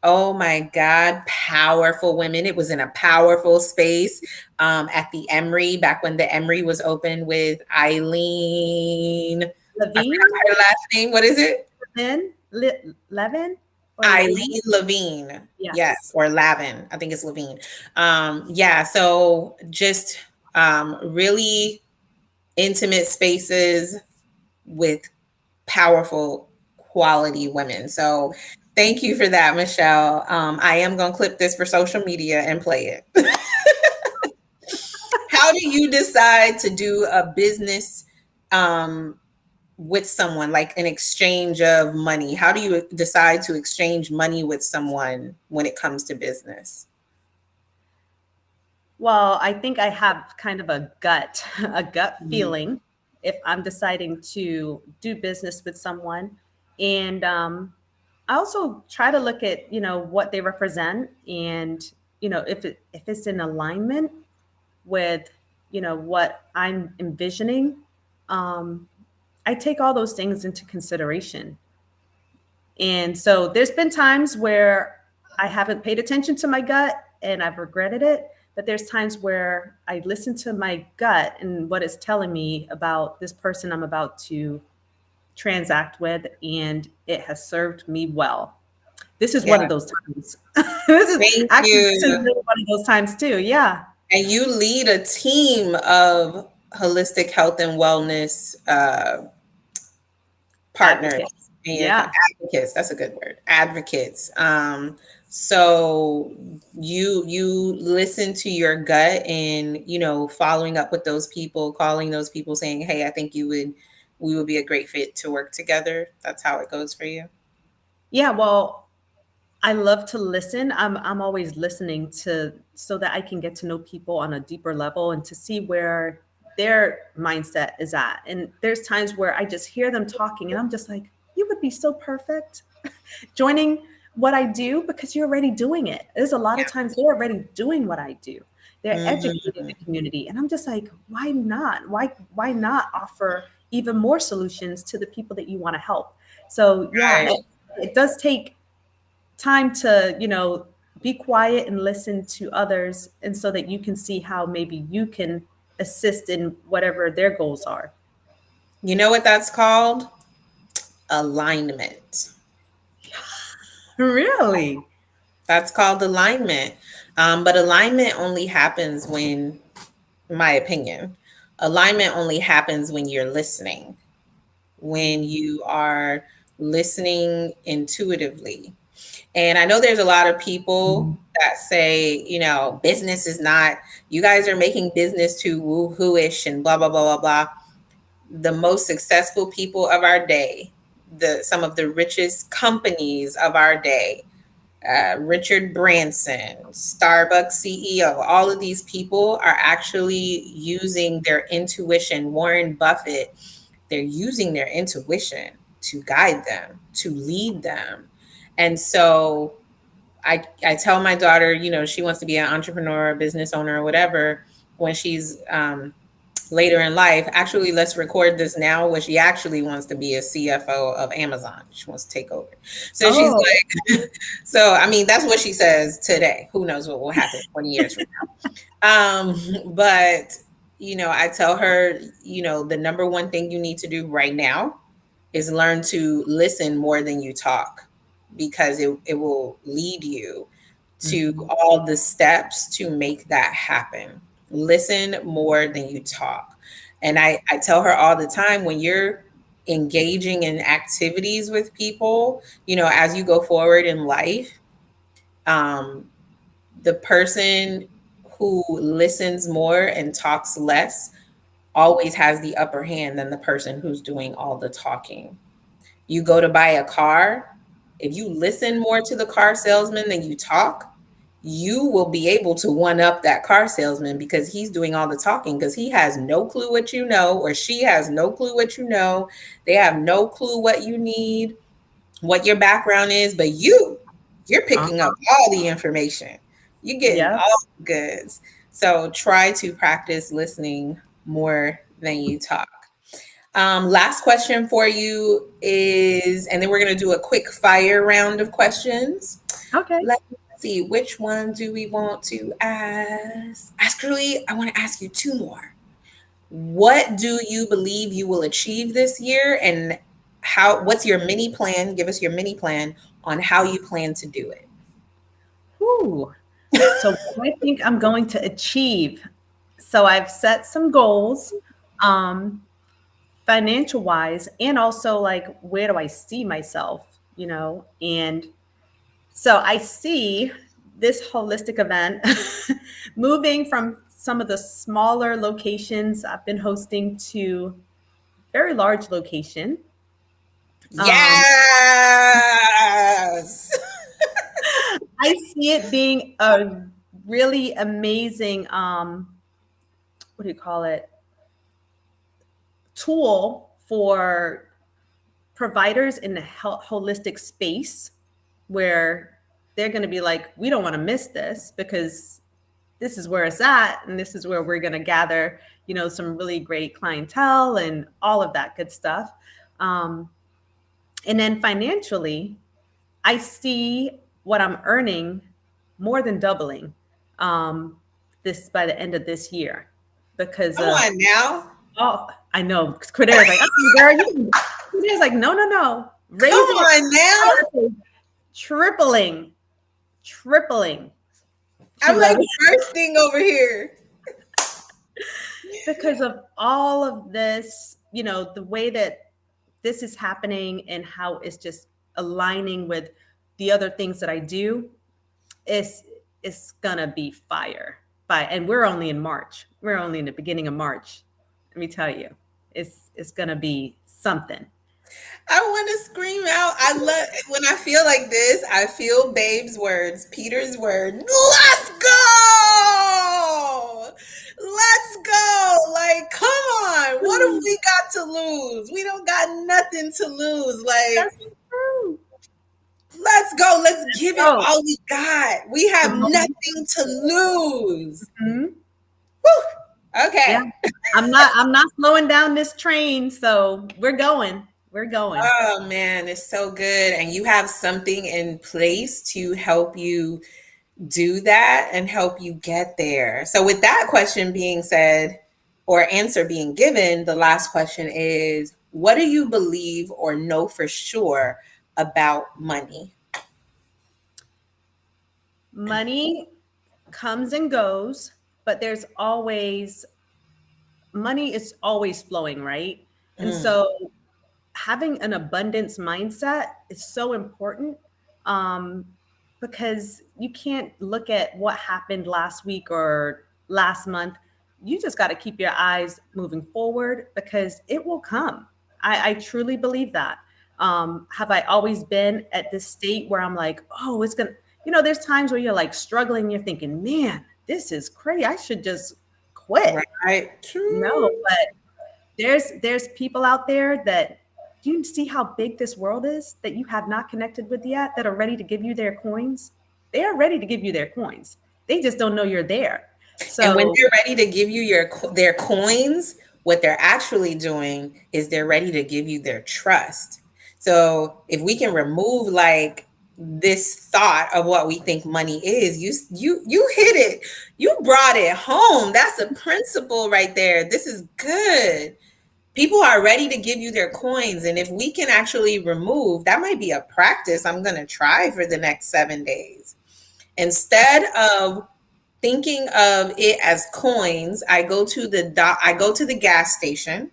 oh my God, powerful women. It was in a powerful space at the Emory, back when the Emory was open with Eileen. I Levine, forgot her last name. What is it? Levin or Levine? Eileen Levine. Yes, Yes. or Lavin. I think it's Levine. Yeah, so just really intimate spaces with powerful quality women. So thank you for that, Michelle. I am going to clip this for social media and play it. How do you decide to do a business with someone, like an exchange of money? How do you decide to exchange money with someone when it comes to business? Well, I think I have kind of a gut Mm. feeling if I'm deciding to do business with someone. And I also try to look at, what they represent, and, if it's in alignment with, what I'm envisioning. Um, I take all those things into consideration. And so there's been times where I haven't paid attention to my gut and I've regretted it. But there's times where I listen to my gut and what it's telling me about this person I'm about to transact with, and it has served me well. This is Yeah. one of those times. Thank This is you. really one of those times too. Yeah. And you lead a team of holistic health and wellness partners Advocates. and Yeah. advocates. That's a good word. Advocates. So you listen to your gut and following up with those people, calling those people, saying, "Hey, I think we would be a great fit to work together." That's how it goes for you. Yeah. Well, I love to listen. I'm always listening to so that I can get to know people on a deeper level and to see where their mindset is at. And there's times where I just hear them talking and I'm just like, you would be so perfect joining what I do because you're already doing it. There's a lot of times they're already doing what I do. They're educating the Mhm. community. And I'm just like, why not? Why not offer even more solutions to the people that you want to help? So yeah, Right. it does take time to, be quiet and listen to others, and so that you can see how maybe you can assist in whatever their goals are. You know what that's called? Alignment. Really? That's called alignment. But alignment only happens when, in my opinion, alignment only happens when you're listening, when you are listening intuitively. And I know there's a lot of people that say, business is not, you guys are making business too woo-hoo-ish and blah, blah, blah, blah, blah. The most successful people of our day, some of the richest companies of our day, Richard Branson, Starbucks CEO, all of these people are actually using their intuition. Warren Buffett, they're using their intuition to guide them, to lead them. And so I tell my daughter, she wants to be an entrepreneur, a business owner, or whatever, when she's later in life. Actually, let's record this now. What she actually wants to be a CFO of Amazon. She wants to take over. So she's Oh, like, so I mean, that's what she says today. Who knows what will happen 20 years from now? But I tell her, the number one thing you need to do right now is learn to listen more than you talk, because it will lead you to mhm. all the steps to make that happen. Listen more than you talk. And I tell her all the time, when you're engaging in activities with people, as you go forward in life, um, the person who listens more and talks less always has the upper hand than the person who's doing all the talking. You go to buy a car, if you listen more to the car salesman than you talk, you will be able to one up that car salesman, because he's doing all the talking, because he has no clue what you know, or she has no clue what you know. They have no clue what you need, what your background is, but you're picking up Uh-huh. all the information. You're getting Yep. all the goods. So try to practice listening more than you talk. Last question for you is, and then we're going to do a quick fire round of questions. Okay. Let's see, which one do we want to ask? Actually, I want to ask you two more. What do you believe you will achieve this year, and what's your mini plan? Give us your mini plan on how you plan to do it. Whew. So what I think I'm going to achieve. So I've set some goals, um, financial wise, and also like where do I see myself, and so I see this holistic event moving from some of the smaller locations I've been hosting to very large location. Um, Yes. I see it being a really amazing, what do you call it, tool for providers in the holistic space where they're going to be like, we don't want to miss this because this is where it's at, and this is where we're going to gather, some really great clientele and all of that good stuff. And then financially, I see what I'm earning more than doubling this by the end of this year because Come on now. oh, I know. Quidera's like, oh, girl, Quidera's like, no, raise Come it, on now. tripling. I'm like bursting over here. Because of all of this, the way that this is happening and how it's just aligning with the other things that I do, it's gonna be fire. And we're only in March. We're only in the beginning of March. Let me tell you, it's gonna be something. I want to scream out. I love when I feel like this. I feel Babe's words, Peter's word. Let's go! Let's go! Like, come on. What have we got to lose? We don't got nothing to lose. Like, That's true. Let's go. Let's give it all we got. We have nothing to lose. Mm-hmm. Woo! Okay. Yeah. I'm not slowing down this train, so we're going. Oh man, it's so good. And you have something in place to help you do that and help you get there. So with that question being said or answer being given, the last question is, what do you believe or know for sure about money? Money comes and goes, but money is always flowing, right? And so having an abundance mindset is so important because you can't look at what happened last week or last month. You just got to keep your eyes moving forward because it will come. I truly believe that. Have I always been at this state where I'm like, oh, it's going to, there's times where you're like struggling. You're thinking, man, this is crazy. I should just quit. Right. True. No, but there's people out there that, do you see how big this world is that you have not connected with yet that are ready to give you their coins? They are ready to give you their coins. They just don't know you're there. So, and when they're ready to give you their coins, what they're actually doing is they're ready to give you their trust. So if we can remove like this thought of what we think money is, you hit it. You brought it home. That's a principle right there. This is good. People are ready to give you their coins. And if we can actually remove, that might be a practice I'm going to try for the next 7 days. Instead of thinking of it as coins, I go to the gas station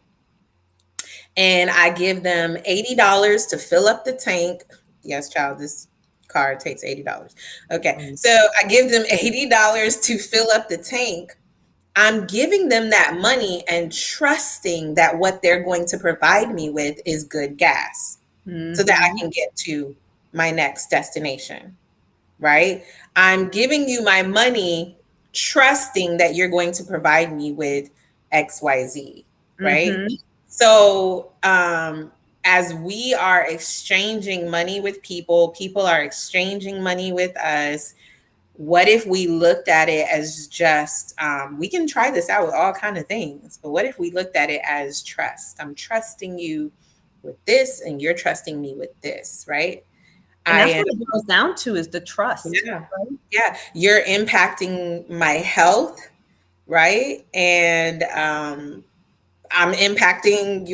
and I give them $80 to fill up the tank. Yes, child, this card takes $80. Okay. So I give them $80 to fill up the tank. I'm giving them that money and trusting that what they're going to provide me with is good gas so that I can get to my next destination, right? I'm giving you my money, trusting that you're going to provide me with XYZ, right? So, as we are exchanging money with people are exchanging money with us. What if we looked at it as just, we can try this out with all kinds of things, but what if we looked at it as trust? I'm trusting you with this and you're trusting me with this, right? And that's what it goes down to is the trust. Yeah. Right? Yeah. You're impacting my health, right? And I'm impacting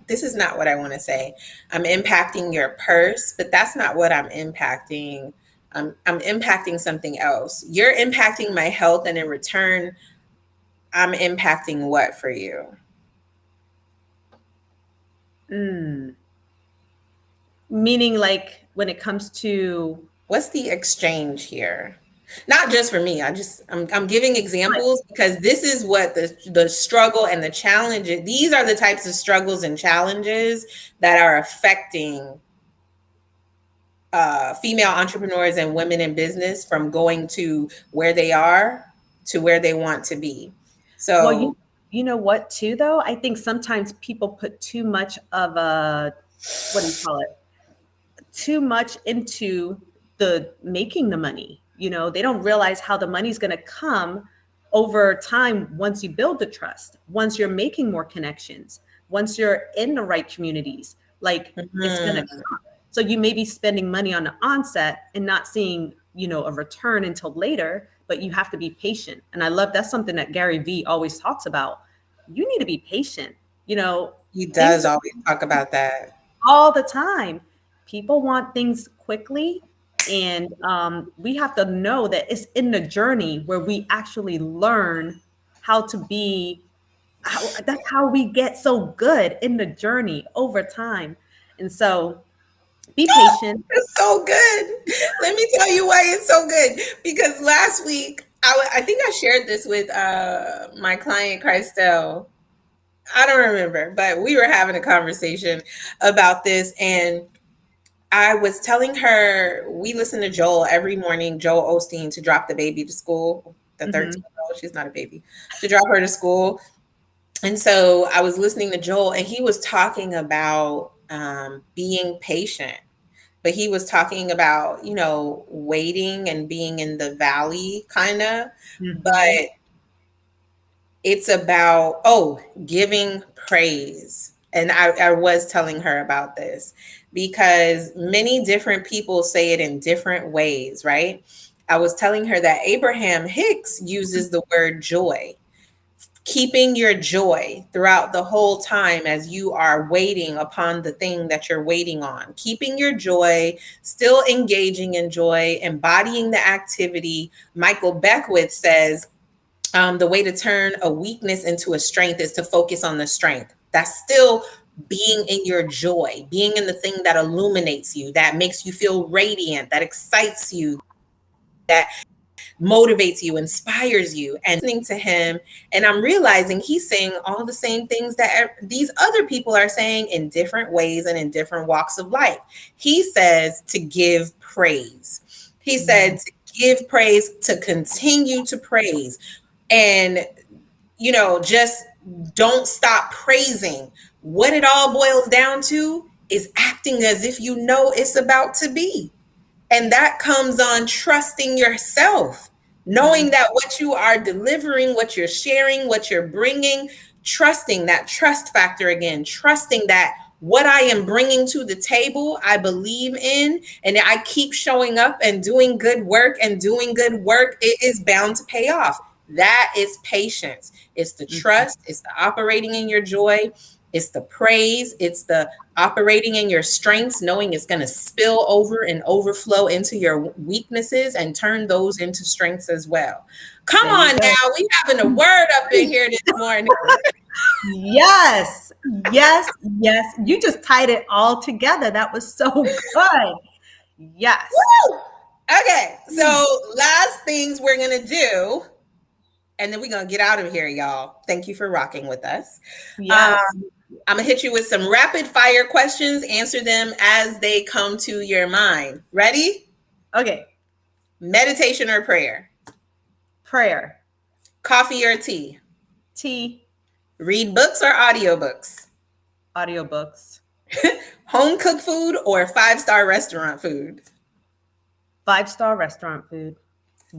this is not what I want to say. I'm impacting your purse, but that's not what I'm impacting. I'm impacting something else. You're impacting my health, and in return, I'm impacting what for you? Meaning, like when it comes to what's the exchange here? Not just for me. I'm giving examples because this is what the struggle and the challenge. These are the types of struggles and challenges that are affecting female entrepreneurs and women in business from going to where they are to where they want to be. So, you know what, too, though? I think sometimes people put too much of a, what do you call it? Too much into the making the money. You know, they don't realize how the money's going to come over time once you build the trust, once you're making more connections, once you're in the right communities, like it's going to come. So you may be spending money on the onset and not seeing, you know, a return until later, but you have to be patient. And I love that's something that Gary Vee always talks about. You need to be patient. You know, He does always talk about that. all the time. People want things quickly. And we have to know that it's in the journey where we actually learn how to be, that's how we get so good in the journey over time. And so be patient. It's so good. Let me tell you why it's so good. Because last week, I think I shared this with my client, Christelle. I don't remember, but we were having a conversation about this. And I was telling her, we listen to Joel every morning, Joel Osteen, to drop the baby to school, the 13-year-old, she's not a baby, to drop her to school. And so I was listening to Joel, and he was talking about being patient. But he was talking about, you know, waiting and being in the valley, kind of. But it's about, giving praise. And I was telling her about this because many different people say it in different ways, right? I was telling her that Abraham Hicks uses the word joy. Keeping your joy throughout the whole time as you are waiting upon the thing that you're waiting on. Keeping your joy, still engaging in joy, embodying the activity. Michael Beckwith says, the way to turn a weakness into a strength is to focus on the strength. That's still being in your joy, being in the thing that illuminates you, that makes you feel radiant, that excites you, that motivates you, inspires you. And listening to him, and I'm realizing he's saying all the same things that these other people are saying in different ways and in different walks of life. He says to give praise. He said to give praise, to continue to praise. And, you know, just don't stop praising. What it all boils down to is acting as if you know it's about to be. And that comes on trusting yourself, knowing that what you are delivering, what you're sharing, what you're bringing, trusting that trust factor again, trusting that what I am bringing to the table, I believe in, and I keep showing up and doing good work, it is bound to pay off. That is patience. It's the trust. It's the operating in your joy. It's the praise. It's the operating in your strengths, knowing it's going to spill over and overflow into your weaknesses and turn those into strengths as well. Come on now. We having a word up in here this morning. Yes. You just tied it all together. That was so good. Yes. Woo! Okay. So last things we're going to do, and then we're going to get out of here, y'all. Thank you for rocking with us. Yes. I'm going to hit you with some rapid fire questions. Answer them as they come to your mind. Ready? Okay. Meditation or prayer? Prayer. Coffee or tea? Tea. Read books or audiobooks? Audiobooks. Home cooked food or 5-star restaurant food? 5-star restaurant food.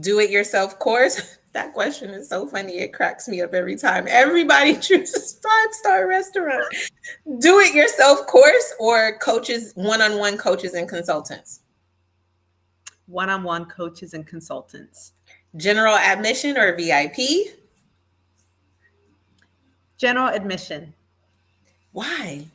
Do it yourself course? That question is so funny. It cracks me up every time. Everybody chooses 5-star restaurant. Do it yourself course or coaches, one-on-one coaches and consultants? One-on-one coaches and consultants. General admission or VIP? General admission. Why?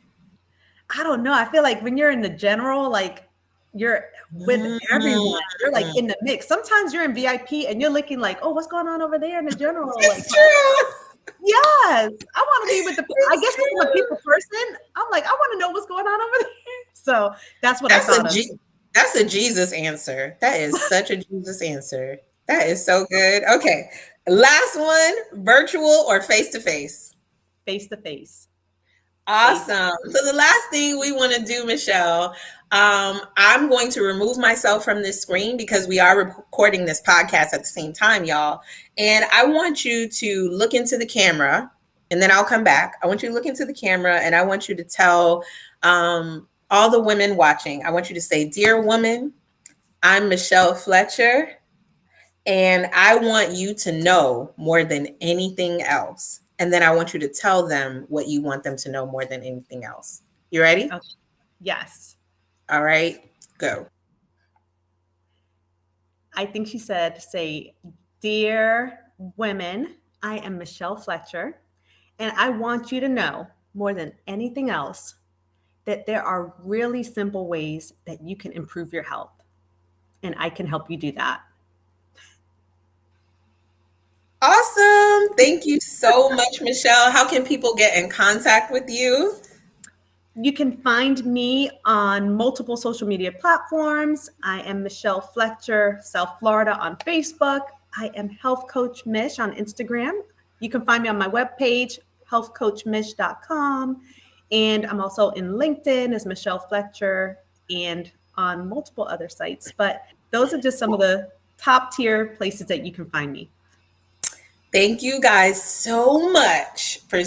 I don't know. I feel like when you're in the general, like you're with everyone. You're like in the mix. Sometimes you're in VIP and you're looking like, oh, what's going on over there in the general? It's true. Yes. I want to be with I guess I'm a people person. I'm like, I want to know what's going on over there. So that's what I thought of. That's a Jesus answer. That is such a Jesus answer. That is so good. Okay. Last one, virtual or face-to-face? Face-to-face. Awesome. So the last thing we want to do, Michelle, I'm going to remove myself from this screen because we are recording this podcast at the same time, y'all. And I want you to look into the camera and then I'll come back. I want you to look into the camera, and I want you to tell all the women watching, I want you to say, "Dear woman, I'm Michelle Fletcher, and I want you to know more than anything else." And then I want you to tell them what you want them to know more than anything else. You ready? Okay. Yes. All right, go. I think she said, say, "Dear women, I am Michelle Fletcher, and I want you to know more than anything else that there are really simple ways that you can improve your health, and I can help you do that." Awesome. Thank you so much, Michelle. How can people get in contact with you? You can find me on multiple social media platforms. I am Michelle Fletcher, South Florida on Facebook. I am Health Coach Mish on Instagram. You can find me on my webpage, healthcoachmish.com. And I'm also in LinkedIn as Michelle Fletcher and on multiple other sites. But those are just some of the top tier places that you can find me. Thank you guys so much for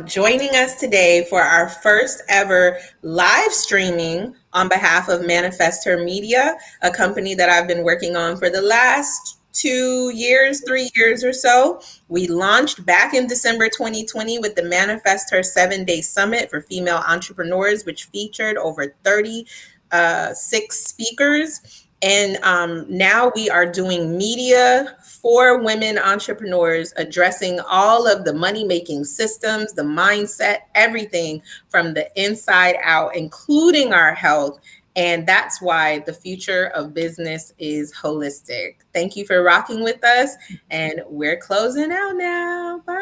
joining us today for our first ever live streaming on behalf of Manifest Her Media, a company that I've been working on for the last 2 years, 3 years or so. We launched back in December 2020 with the Manifest Her 7-Day Summit for female entrepreneurs, which featured over 36 speakers. And now we are doing media for women entrepreneurs, addressing all of the money-making systems, the mindset, everything from the inside out, including our health. And that's why the future of business is holistic. Thank you for rocking with us. And we're closing out now. Bye.